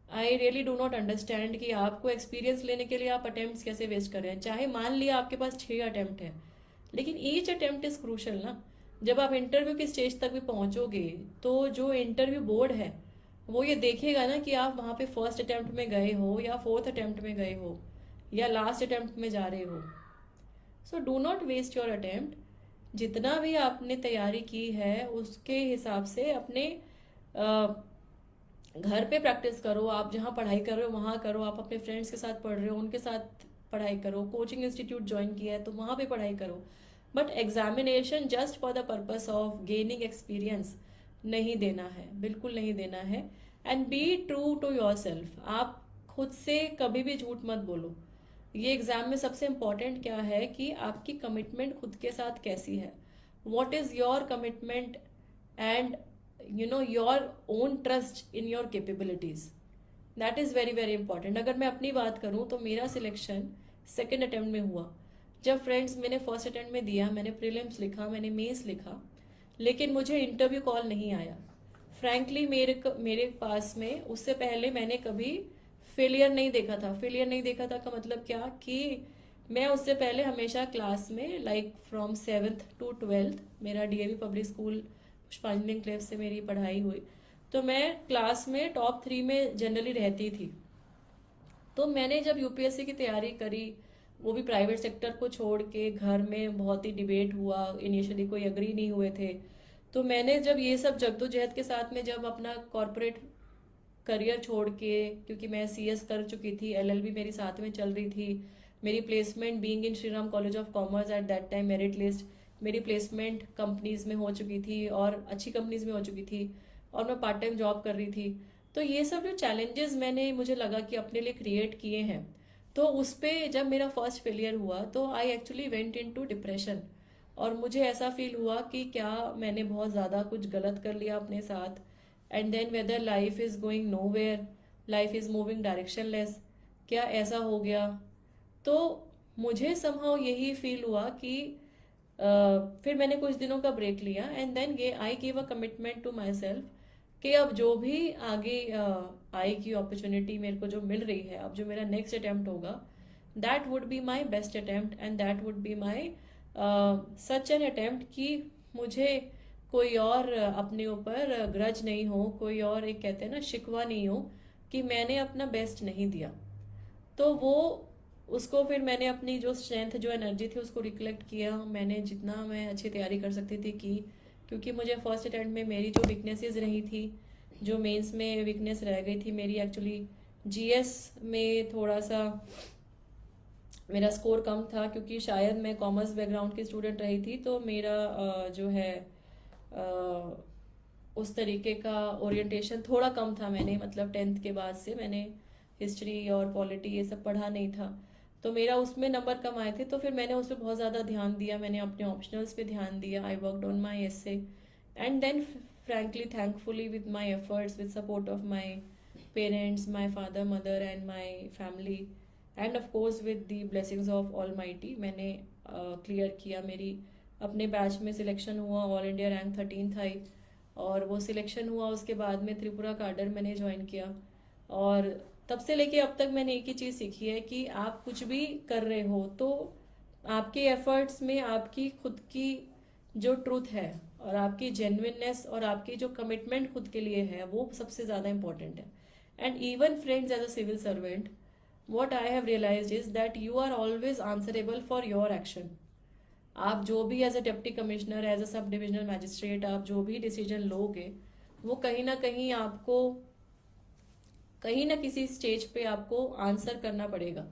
I really do not understand कि आपको एक्सपीरियंस लेने के लिए आप अटेम्प्ट कैसे वेस्ट कर रहे हैं। चाहे मान लिया आपके पास 6 अटेम्प्ट है, लेकिन ईच अटेम्प्ट इज क्रूशल ना। जब आप इंटरव्यू की स्टेज तक भी पहुंचोगे तो जो इंटरव्यू बोर्ड है वो ये देखेगा ना कि आप वहां पे फर्स्ट अटेम्प्ट में गए हो या फोर्थ अटेम्प्ट में गए हो या लास्ट अटेम्प्ट में जा रहे हो। So do not waste your attempt. जितना भी आपने तैयारी की है उसके हिसाब से अपने घर पे प्रैक्टिस करो। आप जहाँ पढ़ाई कर रहे हो वहाँ करो, आप अपने फ्रेंड्स के साथ पढ़ रहे हो उनके साथ पढ़ाई करो, कोचिंग इंस्टीट्यूट ज्वाइन किया है तो वहाँ पे पढ़ाई करो। But examination just for the purpose of gaining experience नहीं देना है, बिल्कुल नहीं देना है। And be true to yourself. आप खुद से कभी भी झूठ मत बोलो। ये एग्जाम में सबसे इम्पोर्टेंट क्या है कि आपकी कमिटमेंट खुद के साथ कैसी है। What is your commitment and your own trust in your capabilities, that is very very important। अगर मैं अपनी बात करूं तो मेरा सिलेक्शन सेकेंड अटेम्प्ट में हुआ। जब फ्रेंड्स मैंने फर्स्ट अटेम्प्ट में दिया, मैंने प्रीलिम्स लिखा, मैंने मेंस लिखा, लेकिन मुझे इंटरव्यू कॉल नहीं आया। फ्रैंकली मेरे पास में उससे पहले मैंने कभी फेलियर नहीं देखा था। फेलियर नहीं देखा था का मतलब क्या कि मैं उससे पहले हमेशा क्लास में like from 7th to 12th मेरा डीएवी पब्लिक स्कूल पुष्पांजलि एन्क्लेव से मेरी पढ़ाई हुई, तो मैं क्लास में टॉप 3 में जनरली रहती थी। तो मैंने जब यूपीएससी की तैयारी करी, वो भी प्राइवेट सेक्टर को छोड़ के, घर में बहुत ही डिबेट हुआ, इनिशियली कोई अग्री नहीं हुए थे। तो मैंने जब ये सब जद्दोजहद के साथ में जब अपना कॉरपोरेट करियर छोड़ के, क्योंकि मैं सीएस कर चुकी थी, एलएलबी मेरी साथ में चल रही थी, मेरी placement being in Shri Ram college of commerce at that time merit list, मेरी प्लेसमेंट कंपनीज में हो चुकी थी और अच्छी कंपनीज में हो चुकी थी, और मैं पार्ट टाइम जॉब कर रही थी। तो ये सब जो चैलेंजेस मैंने मुझे लगा कि अपने लिए क्रिएट किए हैं, तो उस पर जब मेरा फर्स्ट फेलियर हुआ तो I actually went into depression. और मुझे ऐसा फील हुआ कि क्या मैंने बहुत ज़्यादा कुछ गलत कर लिया अपने साथ, and then whether life is going nowhere, life is moving directionless, क्या ऐसा हो गया। तो मुझे समहाउ यही फील हुआ कि फिर मैंने कुछ दिनों का ब्रेक लिया, and then I give a commitment to myself कि अब जो भी आगे आएगी अपॉर्चुनिटी मेरे को जो मिल रही है, अब जो मेरा नेक्स्ट अटेम्प्ट होगा, that would be my best attempt and that would be my such an attempt कि मुझे कोई और अपने ऊपर ग्रज नहीं हो, कोई और एक कहते हैं ना शिकवा नहीं हो कि मैंने अपना बेस्ट नहीं दिया। तो वो उसको फिर मैंने अपनी जो स्ट्रेंथ, जो एनर्जी थी उसको रिकलेक्ट किया। मैंने जितना मैं अच्छी तैयारी कर सकती थी की, क्योंकि मुझे फर्स्ट अटेम्प्ट में मेरी जो वीकनेसेस रही थी, जो मेंस में वीकनेस रह गई थी मेरी, एक्चुअली जीएस में थोड़ा सा मेरा स्कोर कम था, क्योंकि शायद मैं कॉमर्स बैकग्राउंड की स्टूडेंट रही थी, तो मेरा जो है उस तरीके का ओरिएंटेशन थोड़ा कम था। मैंने मतलब 10th के बाद से मैंने हिस्ट्री और पॉलिटी ये सब पढ़ा नहीं था, तो मेरा उसमें नंबर कम आए थे। तो फिर मैंने उस पर बहुत ज़्यादा ध्यान दिया, मैंने अपने ऑप्शनल्स पे ध्यान दिया, I worked on my essay, and then frankly thankfully with my efforts, with support of my parents, my father mother and my family, and of course with the blessings of Almighty, मैंने क्लियर किया। मेरी अपने बैच में सिलेक्शन हुआ, ऑल इंडिया रैंक 13th आई, और वो सिलेक्शन हुआ। उसके बाद में त्रिपुरा काडर मैंने ज्वाइन किया, और तब से लेके अब तक मैंने एक ही चीज़ सीखी है कि आप कुछ भी कर रहे हो तो आपके एफर्ट्स में आपकी खुद की जो ट्रूथ है और आपकी जेन्युइननेस और आपकी जो कमिटमेंट खुद के लिए है, वो सबसे ज़्यादा इंपॉर्टेंट है। And even friends, as a civil servant, what I have realized is that you are always answerable for your action। आप जो भी as a deputy commissioner, as a sub divisional magistrate, आप जो भी डिसीजन लोगे, वो कहीं ना कहीं आपको कहीं ना किसी स्टेज पे आपको आंसर करना पड़ेगा।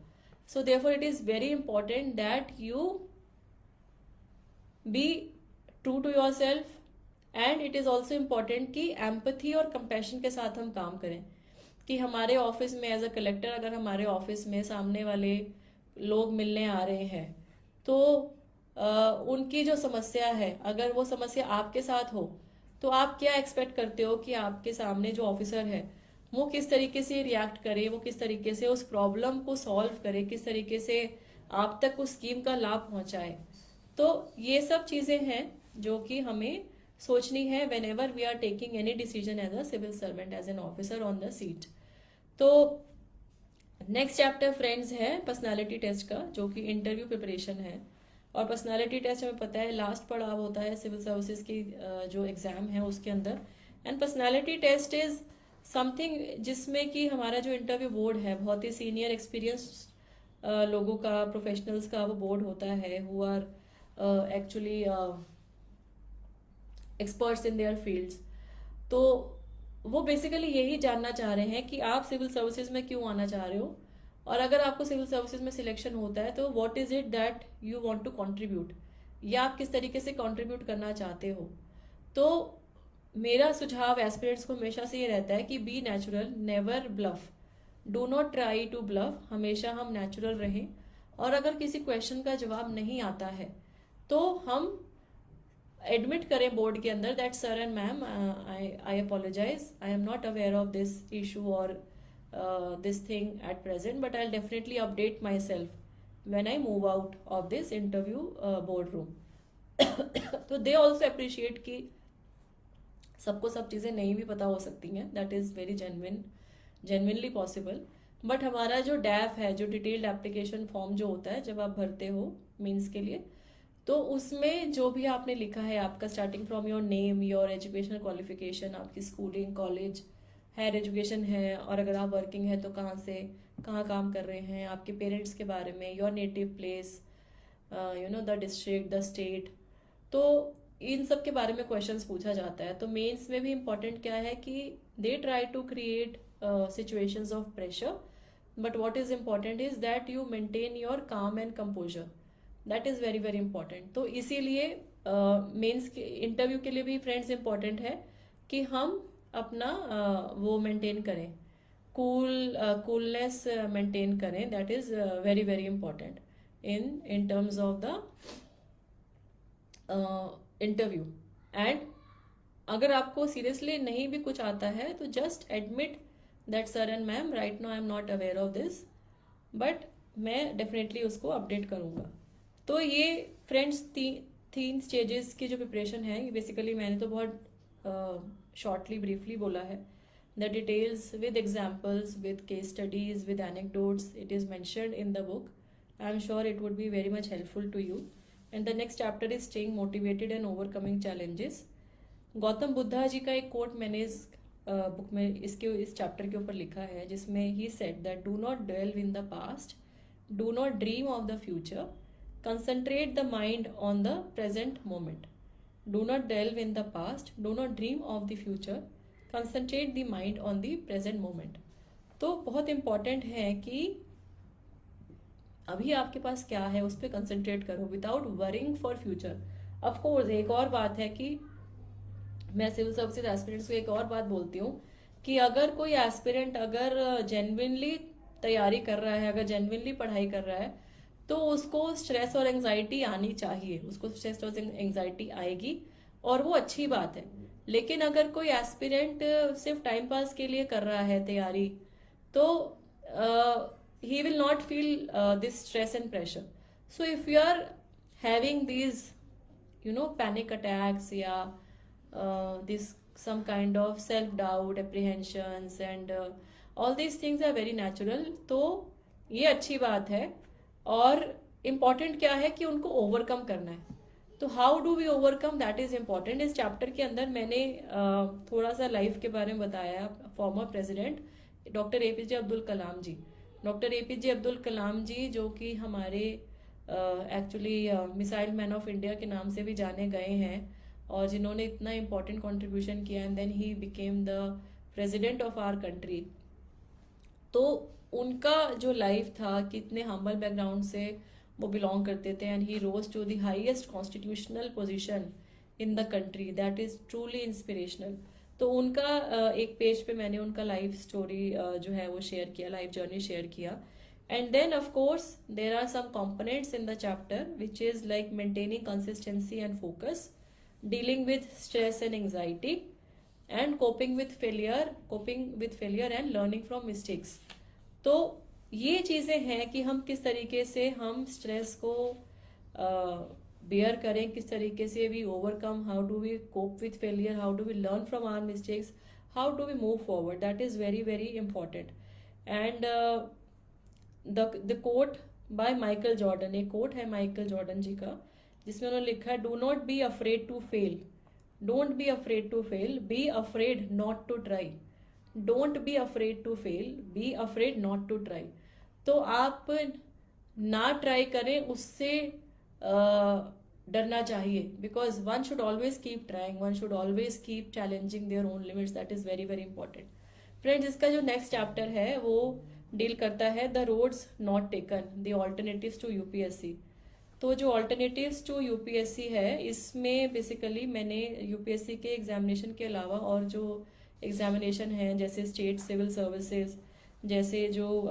So therefore it is very important that you be true to yourself, and it is also important कि एम्पथी और कंपैशन के साथ हम काम करें। कि हमारे ऑफिस में एज अ कलेक्टर, अगर हमारे ऑफिस में सामने वाले लोग मिलने आ रहे हैं, तो उनकी जो समस्या है, अगर वो समस्या आपके साथ हो, तो आप क्या एक्सपेक्ट करते हो कि आपके सामने जो ऑफिसर है वो किस तरीके से रिएक्ट करे, वो किस तरीके से उस प्रॉब्लम को सॉल्व करे, किस तरीके से आप तक उस स्कीम का लाभ पहुंचाए। तो ये सब चीजें हैं जो कि हमें सोचनी है whenever we are taking any decision as a civil servant, as an officer on the seat. तो नेक्स्ट चैप्टर फ्रेंड्स है पर्सनालिटी टेस्ट का, जो कि इंटरव्यू प्रिपरेशन है। और पर्सनालिटी टेस्ट हमें पता है लास्ट पड़ाव होता है सिविल सर्विसेज की जो एग्जाम है उसके अंदर। And personality test is something जिसमें कि हमारा जो इंटरव्यू बोर्ड है बहुत ही सीनियर एक्सपीरियंस लोगों का, प्रोफेशनल्स का वो बोर्ड होता है, who are actually experts in their fields. तो वो बेसिकली यही जानना चाह रहे हैं कि आप सिविल सर्विसेज में क्यों आना चाह रहे हो, और अगर आपको सिविल सर्विसेज में सिलेक्शन होता है तो what is it that you want to contribute, या आप किस तरीके से कंट्रीब्यूट करना चाहते हो। तो मेरा सुझाव एस्पिरेंट्स को हमेशा से ये रहता है कि be natural, never bluff, do not try to bluff, हमेशा हम नेचुरल रहें। और अगर किसी क्वेश्चन का जवाब नहीं आता है तो हम एडमिट करें बोर्ड के अंदर that sir and ma'am I apologise, I am not aware of this issue और this thing at present, but I definitely update myself when I move out of this interview board room. तो दे ऑल्सो अप्रिशिएट कि सबको सब चीज़ें नहीं भी पता हो सकती हैं, that is very genuinely possible. But हमारा जो डैफ है, जो डिटेल्ड एप्लीकेशन फॉर्म जो होता है जब आप भरते हो मीन्स के लिए, तो उसमें जो भी आपने लिखा है आपका starting from your name, your educational qualification, आपकी स्कूलिंग, कॉलेज, हायर एजुकेशन है, और अगर आप वर्किंग है तो कहाँ से कहाँ काम कर रहे हैं, आपके पेरेंट्स के बारे में, your native place, you know the district, the state, तो इन सब के बारे में क्वेश्चंस पूछा जाता है। तो मेंस में भी इम्पोर्टेंट क्या है कि they try to create situations of pressure, but what is important is that you maintain your calm and composure, that is very very important. तो इसीलिए मेंस के इंटरव्यू के लिए भी फ्रेंड्स इंपॉर्टेंट है कि हम अपना वो मेंटेन करें, कूलनेस मेंटेन करें, that is very very important in terms of the interview. And अगर आपको सीरियसली नहीं भी कुछ आता है तो just admit that sir and ma'am right now I am not aware of this, but मैं डेफिनेटली उसको अपडेट करूँगा। तो ये फ्रेंड्स 3 स्टेजेस की जो प्रिपरेशन है, ये बेसिकली मैंने तो बहुत शॉर्टली ब्रीफली बोला है। The details with examples, with case studies, with anecdotes, it is mentioned in the book. I am sure it would be very much helpful to you. And the next chapter is staying motivated and overcoming challenges. Gautam Buddha ji का एक कोट मैंने इस बुक में इस चैप्टर के ऊपर लिखा है, जिसमें he said that do not delve in the past, do not dream of the future, concentrate the mind on the present moment. Do not delve in the past, do not dream of the future, concentrate the mind on the present moment. तो बहुत इम्पॉर्टेंट है कि अभी आपके पास क्या है उस पर कंसंट्रेट करो without worrying for future. Of course एक और बात है कि मैं सिविल सर्विसेज एस्पिरेंट्स को एक और बात बोलती हूँ कि अगर कोई एस्पिरेंट अगर जेन्युइनली तैयारी कर रहा है, अगर जेन्युइनली पढ़ाई कर रहा है, तो उसको स्ट्रेस और एंजाइटी आनी चाहिए, उसको स्ट्रेस और एंजाइटी आएगी और वो अच्छी बात है। लेकिन अगर कोई एस्पिरेंट सिर्फ टाइम पास के लिए कर रहा है तैयारी, तो he will not feel this stress and pressure. So if you are having this you know panic attacks या this some kind of self doubt, apprehensions and all these things are very natural, तो ये अच्छी बात है। और इम्पॉर्टेंट क्या है कि उनको ओवरकम करना है। तो how do we overcome, that is important. इस चैप्टर के अंदर मैंने थोड़ा सा लाइफ के बारे में बताया। Former president doctor APJ Abdul Kalam ji, doctor APJ Abdul Kalam ji जो कि हमारे actually missile man of India के नाम से भी जाने गए हैं, और जिन्होंने इतना इम्पोर्टेंट कंट्रीब्यूशन किया, and then he became the president of our country. तो उनका जो लाइफ था, कितने हम्बल बैकग्राउंड से वो बिलोंग करते थे, and he rose to the highest constitutional position in the country, that is truly inspirational. तो उनका एक पेज पे मैंने उनका लाइफ स्टोरी जो है वो शेयर किया, लाइफ जर्नी शेयर किया। And then of course there are some components in the chapter which is like maintaining consistency and focus, dealing with stress and anxiety, and coping with failure and learning from mistakes. तो ये चीजें हैं कि हम किस तरीके से हम स्ट्रेस को बेयर करें, किस तरीके से we overcome, how do we cope with failure, how do we learn from our mistakes, how do we move forward, that is very very important. And the quote by Michael Jordan, एक कोट है माइकल जॉर्डन जी का, जिसमें उन्होंने लिखा है, do not be afraid to fail, don't be afraid to fail, be afraid not to try, don't be afraid to fail, be afraid not to try. तो आप ना ट्राई करें उससे डरना चाहिए, because one should always keep trying, one should always keep challenging their own limits, that is very very important. Friends, इसका जो नेक्स्ट चैप्टर है वो डील करता है the roads not taken, the alternatives to UPSC. तो जो ऑल्टरनेटिव्स टू यूपीएससी है, इसमें बेसिकली मैंने यूपीएससी के एग्जामिनेशन के अलावा और जो एग्जामिनेशन है जैसे स्टेट सिविल सर्विसेज, जैसे जो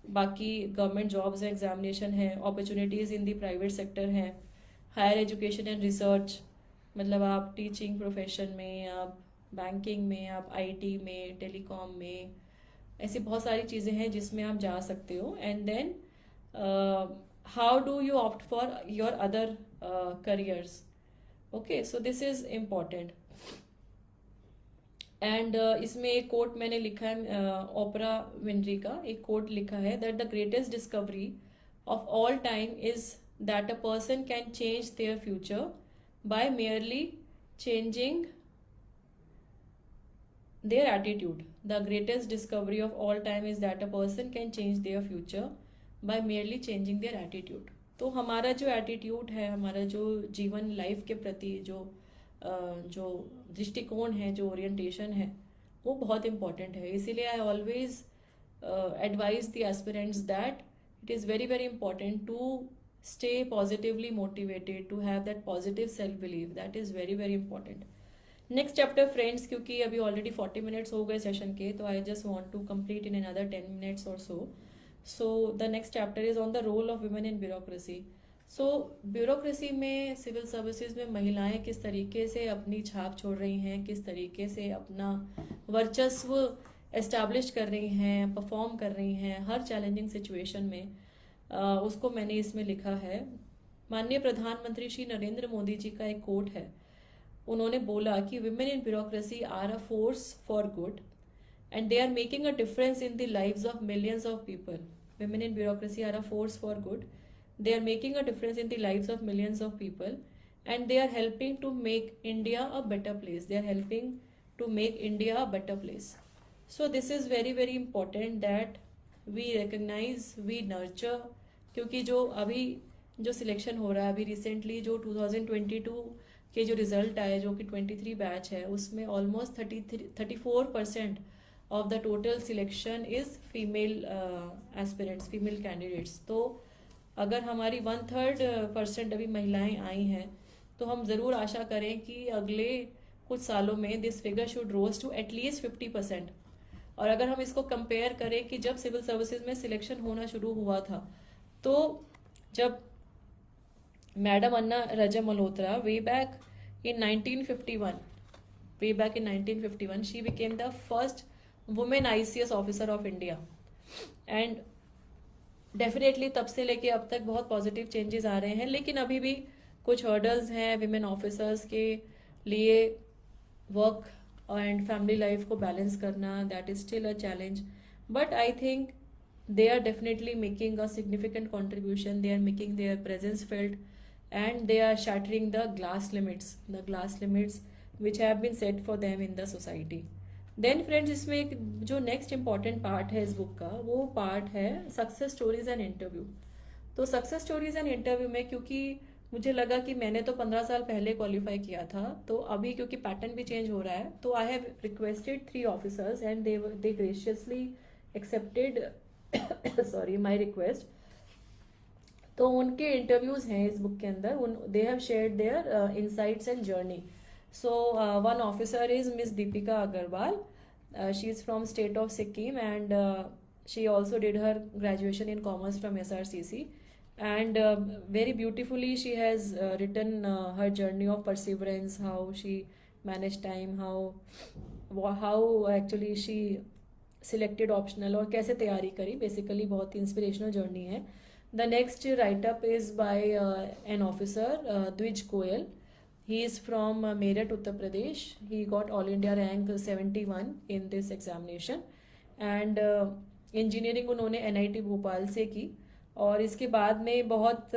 बाकी गवर्नमेंट जॉब्स एग्जामिनेशन है, अपॉर्चुनिटीज़ इन दी प्राइवेट सेक्टर हैं, हायर एजुकेशन एंड रिसर्च, मतलब आप टीचिंग प्रोफेशन में, आप बैंकिंग में, आप आईटी में, टेलीकॉम में, ऐसी बहुत सारी चीज़ें हैं जिसमें आप जा सकते हो। And then how do you opt for your other careers. Okay, so this is important. And इसमें एक कोट मैंने लिखा है, ओपरा विनरी का एक कोट लिखा है, that the greatest discovery of all time is that a person can change their future by merely changing their attitude. The greatest discovery of all time is that a person can change their future by merely changing their attitude. तो हमारा जो एटीट्यूड है, हमारा जो जीवन लाइफ के प्रति जो दृष्टिकोण है, जो ओरिएंटेशन है, वो बहुत इंपॉर्टेंट है। इसीलिए I always advise the aspirants that it is very very important to stay positively motivated, to have that positive self belief, that is very very important. Next chapter friends, क्योंकि अभी ऑलरेडी 40 मिनट्स हो गए सेशन के, तो I just want to complete in another 10 minutes और so the next chapter is on the role of women in bureaucracy. So bureaucracy में, सिविल सर्विसेज में महिलाएं किस तरीके से अपनी छाप छोड़ रही हैं, किस तरीके से अपना वर्चस्व एस्टैब्लिश कर रही हैं, परफॉर्म कर रही हैं हर चैलेंजिंग सिचुएशन में, उसको मैंने इसमें लिखा है। माननीय प्रधानमंत्री श्री नरेंद्र मोदी जी का एक कोट है, उन्होंने बोला कि women in bureaucracy are a force for good and they are making a difference in the lives of millions of people. Women in bureaucracy are a force for good, they are making a difference in the lives of millions of people and they are helping to make India a better place, they are helping to make India a better place. So this is very very important that we recognise, we nurture, क्योंकि जो अभी जो सिलेक्शन हो रहा है, अभी रिसेंटली जो 2022 के जो रिजल्ट आए, जो कि 23 बैच है, उसमें almost 34% of the total selection is female aspirants, female candidates. तो अगर हमारी 1/3% अभी महिलाएं आई हैं, तो हम ज़रूर आशा करें कि अगले कुछ सालों में this figure should rise to at least 50%। और अगर हम इसको कंपेयर करें कि जब सिविल सर्विसेज में सिलेक्शन होना शुरू हुआ था, तो जब madam Anna Raza Malhotra way back in 1951 she became the first women ICS officer of India. And definitely तब से लेके अब तक बहुत पॉजिटिव चेंजेस आ रहे हैं, लेकिन अभी भी कुछ हर्डल्स हैं विमेन ऑफिसर्स के लिए। वर्क एंड फैमिली लाइफ को बैलेंस करना, that is still a challenge, but I think they are definitely making a significant contribution, they are making their presence felt and they are shattering the glass limits which have been set for them in the society. Then friends, इसमें एक जो next important part है इस बुक का, वो पार्ट है सक्सेस स्टोरीज एंड इंटरव्यू। तो सक्सेस स्टोरीज एंड इंटरव्यू में, क्योंकि मुझे लगा कि मैंने तो 15 साल पहले क्वालिफाई किया था, तो अभी क्योंकि पैटर्न भी चेंज हो रहा है, तो I have requested 3 officers and they graciously accepted sorry my request. तो उनके इंटरव्यूज हैं इस बुक के अंदर, they have shared their insights and journey. So one officer is Miss Deepika Agarwal, she is from state of Sikkim and she also did her graduation in commerce from SRCC and very beautifully she has written her journey of perseverance, how she managed time, how actually she selected optional और कैसे तैयारी करी, बेसिकली बहुत इंस्पिरेशनल जर्नी है। The next writeup is by an officer Dwij Goyal, he is from Meerut Uttar Pradesh, he got all India rank 71 in this examination and engineering उन्होंने एनआईटी भोपाल से की, और इसके बाद में बहुत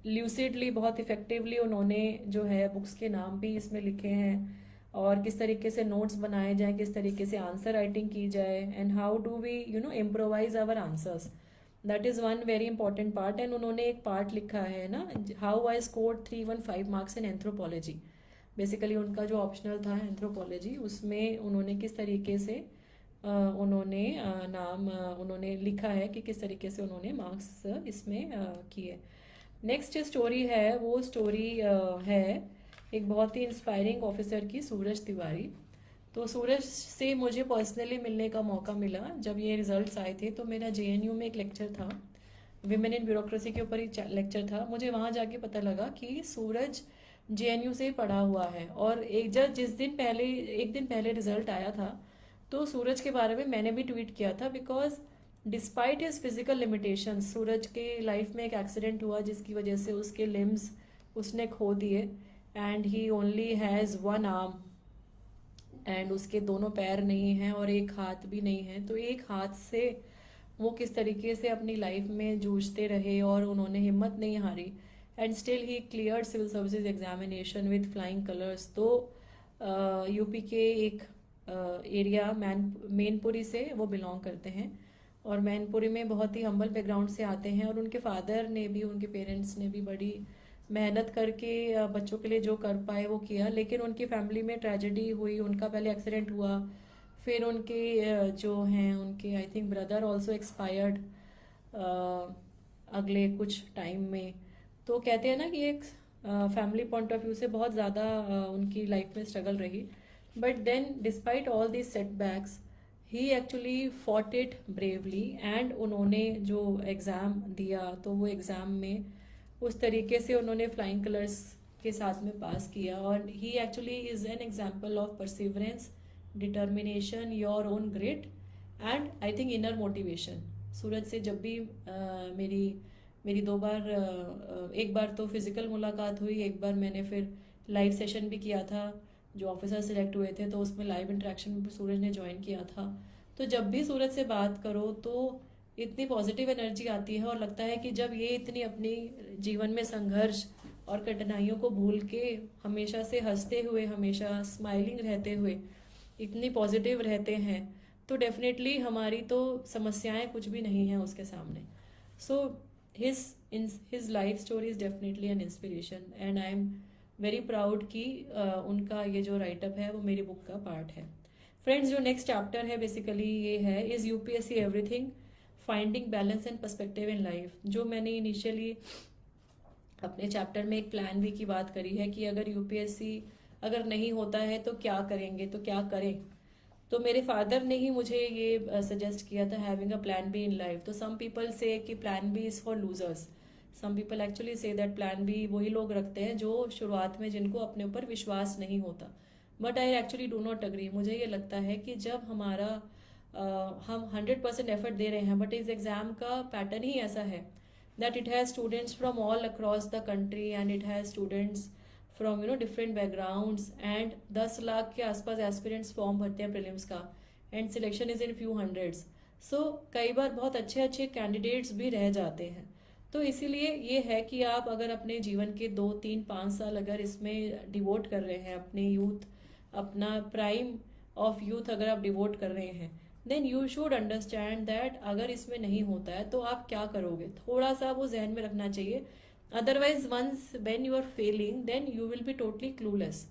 ल्यूसिडली, बहुत इफेक्टिवली उन्होंने जो है बुक्स के नाम भी इसमें लिखे हैं, और किस तरीके से नोट्स बनाए जाएं, किस तरीके से आंसर राइटिंग की जाए, and how do we improvise our answers, that is one very important part. And उन्होंने एक पार्ट लिखा है ना, how I scored 315 marks in anthropology. Basically उनका जो ऑप्शनल था एंथ्रोपोलॉजी, उसमें उन्होंने किस तरीके से उन्होंने उन्होंने लिखा है कि किस तरीके से उन्होंने मार्क्स इसमें किए। नेक्स्ट स्टोरी है, वो स्टोरी है एक बहुत ही इंस्पायरिंग ऑफिसर की, सूरज तिवारी। तो सूरज से मुझे पर्सनली मिलने का मौका मिला जब ये रिजल्ट्स आए थे। तो मेरा जेएनयू में एक लेक्चर था, विमेन इन ब्यूरोक्रेसी के ऊपर ही लेक्चर था। मुझे वहाँ जाके पता लगा कि सूरज जेएनयू से ही पढ़ा हुआ है, और एक दिन पहले रिजल्ट आया था, तो सूरज के बारे में मैंने भी ट्वीट किया था, because despite his physical limitation, Suraj के लाइफ में एक एक्सीडेंट हुआ जिसकी वजह से उसके लिम्स उसने खो दिए, and he only has one arm, and उसके दोनों पैर नहीं हैं और एक हाथ भी नहीं है। तो एक हाथ से वो किस तरीके से अपनी लाइफ में जूझते रहे और उन्होंने हिम्मत नहीं हारी, and still he cleared civil services examination with flying colours. तो यूपी के एक एरिया मैनपुरी से वो बिलोंग करते हैं, और मैनपुरी में बहुत ही हम्बल बैकग्राउंड से आते हैं, और उनके फादर ने भी, उनके पेरेंट्स ने भी बड़ी मेहनत करके बच्चों के लिए जो कर पाए वो किया। लेकिन उनकी फैमिली में ट्रेजेडी हुई, उनका पहले एक्सीडेंट हुआ, फिर उनके जो हैं उनके I think brother also expired अगले कुछ टाइम में। तो कहते हैं ना कि एक फैमिली पॉइंट ऑफ व्यू से बहुत ज़्यादा उनकी लाइफ में स्ट्रगल रही। But then despite all this setbacks he actually fought it bravely, and उन्होंने जो एग्ज़ाम दिया तो वो एग्ज़ाम में उस तरीके से उन्होंने फ्लाइंग कलर्स के साथ में पास किया। और he actually is an example of perseverance, determination, your own grit, and I think inner motivation. Suraj से जब भी मेरी मेरी दो बार एक बार तो फिज़िकल मुलाकात हुई, एक बार मैंने फिर लाइव सेशन भी किया था, जो ऑफिसर सिलेक्ट हुए थे तो उसमें लाइव इंटरेक्शन भी सूरज ने ज्वाइन किया था। तो जब भी सूरज से बात करो तो इतनी पॉजिटिव एनर्जी आती है, और लगता है कि जब ये इतनी अपनी जीवन में संघर्ष और कठिनाइयों को भूल के हमेशा से हंसते हुए, हमेशा स्माइलिंग रहते हुए इतनी पॉजिटिव रहते हैं, तो डेफिनेटली हमारी तो समस्याएं कुछ भी नहीं हैं उसके सामने। सो his life story is definitely an inspiration, and I am very proud कि उनका ये जो राइटअप है वो मेरी बुक का पार्ट है। फ्रेंड्स, जो नेक्स्ट चैप्टर है बेसिकली ये है, is UPSC everything, finding balance and perspective in life. जो मैंने इनिशियली अपने चैप्टर में एक प्लान बी की बात करी है कि अगर यूपीएससी अगर नहीं होता है तो क्या करेंगे, तो क्या करें। तो मेरे फादर ने ही मुझे ये सजेस्ट किया था, having a plan B in life. तो सम पीपल से कि plan B is for losers, some people actually say that plan B वही लोग रखते हैं जो शुरुआत में जिनको अपने ऊपर विश्वास नहीं होता। But I actually do not agree. मुझे ये लगता है कि जब हमारा हम 100% एफर्ट दे रहे हैं, बट इस एग्ज़ाम का पैटर्न ही ऐसा है that it has students from all across the country, and it has students from different backgrounds, and 10 lakh के आसपास एस्पिरेंट्स फॉर्म भरते हैं प्रीलिम्स का, and selection is in few hundreds. So कई बार बहुत अच्छे अच्छे कैंडिडेट्स भी रह जाते हैं। तो इसीलिए ये है कि आप अगर अपने जीवन के 2 3 5 साल अगर इसमें डिवोट कर रहे हैं, अपने यूथ, अपना प्राइम ऑफ यूथ अगर आप डिवोट कर रहे हैं, then you should understand that अगर इसमें नहीं होता है तो आप क्या करोगे, थोड़ा सा वो जहन में रखना चाहिए। Otherwise once when you are failing then you will be totally clueless.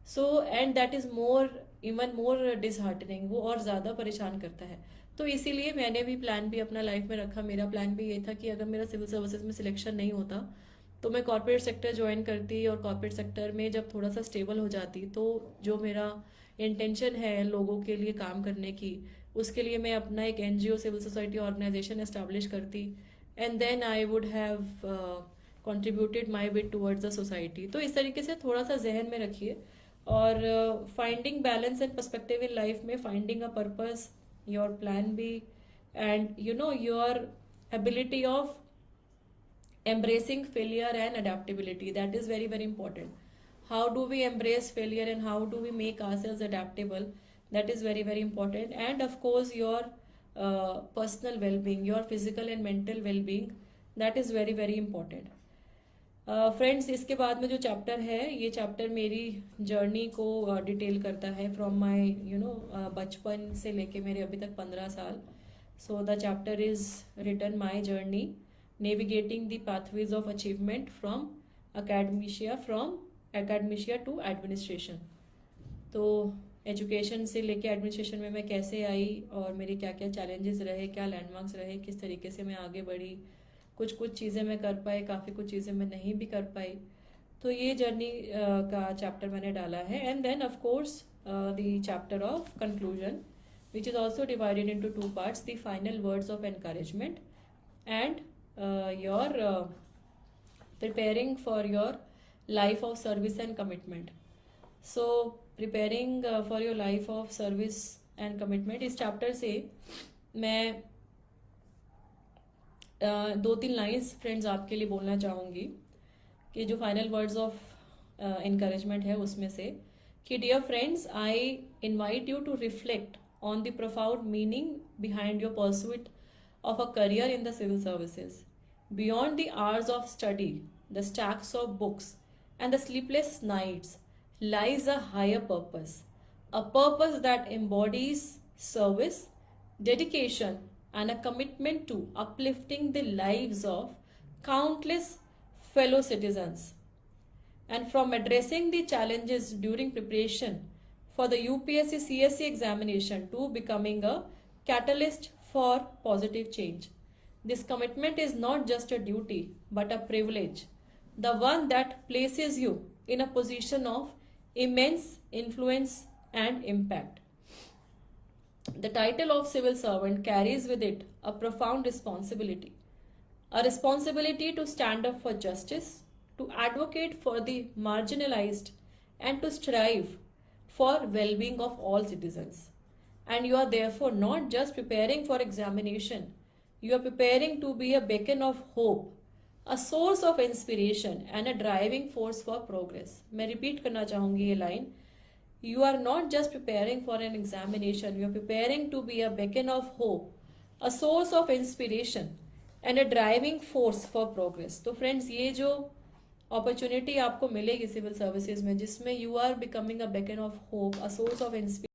So and that is more even more disheartening, वो और ज़्यादा परेशान करता है। तो इसीलिए मैंने भी प्लान भी अपना लाइफ में रखा। मेरा प्लान भी ये था कि अगर मेरा सिविल सर्विसेज में सिलेक्शन नहीं होता तो मैं कॉर्पोरेट सेक्टर ज्वाइन करती, और कॉर्पोरेट सेक्टर में जब थोड़ा सा स्टेबल हो जाती तो जो मेरा इंटेंशन है लोगों के लिए काम करने की, उसके लिए मैं अपना एक NGO civil society organisation establish करती, and then I would have contributed my bit towards the society. तो इस तरीके से थोड़ा सा जहन में रखिए। और finding balance and perspective in life में finding a purpose, your plan B, and your ability of embracing failure and adaptability, that is very very important. How do we embrace failure and how do we make ourselves adaptable, that is very very important. And of course your personal well-being, your physical and mental well-being, that is very very important. Friends, इसके बाद में जो चैप्टर है, ये चैप्टर मेरी जर्नी को डिटेल करता है फ्रॉम माय बचपन से लेके मेरे अभी तक 15 साल. So the chapter is written my journey navigating the pathways of achievement from academia to administration. तो एजुकेशन से लेके एडमिनिस्ट्रेशन में मैं कैसे आई और मेरे क्या क्या चैलेंजेस रहे, क्या लैंडमार्क्स रहे, किस तरीके से मैं आगे बढ़ी, कुछ चीज़ें मैं कर पाई, काफ़ी कुछ चीज़ें मैं नहीं भी कर पाई. तो ये जर्नी का चैप्टर मैंने डाला है. And then of course the chapter of conclusion which is also divided into 2 parts, the final words of encouragement and your preparing for your life of service and commitment. So preparing for your life of service and commitment, इस चैप्टर से मैं 2-3 लाइन्स फ्रेंड्स आपके लिए बोलना चाहूँगी कि जो फाइनल वर्ड्स ऑफ इनकरेजमेंट है उसमें से कि dear friends, I invite you to reflect on the profound meaning behind your pursuit of a career in the civil services. Beyond the hours of study, the stacks of books and the sleepless nights lies a higher purpose, a purpose that embodies service, dedication, and a commitment to uplifting the lives of countless fellow citizens. And from addressing the challenges during preparation for the UPSC CSE examination to becoming a catalyst for positive change. This commitment is not just a duty but a privilege, the one that places you in a position of immense influence and impact. The title of civil servant carries with it a profound responsibility. A responsibility to stand up for justice, to advocate for the marginalized, and to strive for well-being of all citizens. And you are therefore not just preparing for examination, you are preparing to be a beacon of hope, a source of inspiration and a driving force for progress. मैं repeat करना चाहूँगी ये line. You are not just preparing for an examination, you are preparing to be a beacon of hope, a source of inspiration and a driving force for progress. तो friends, ये जो opportunity आपको मिलेगी civil services में, जिसमें you are becoming a beacon of hope, a source of inspiration,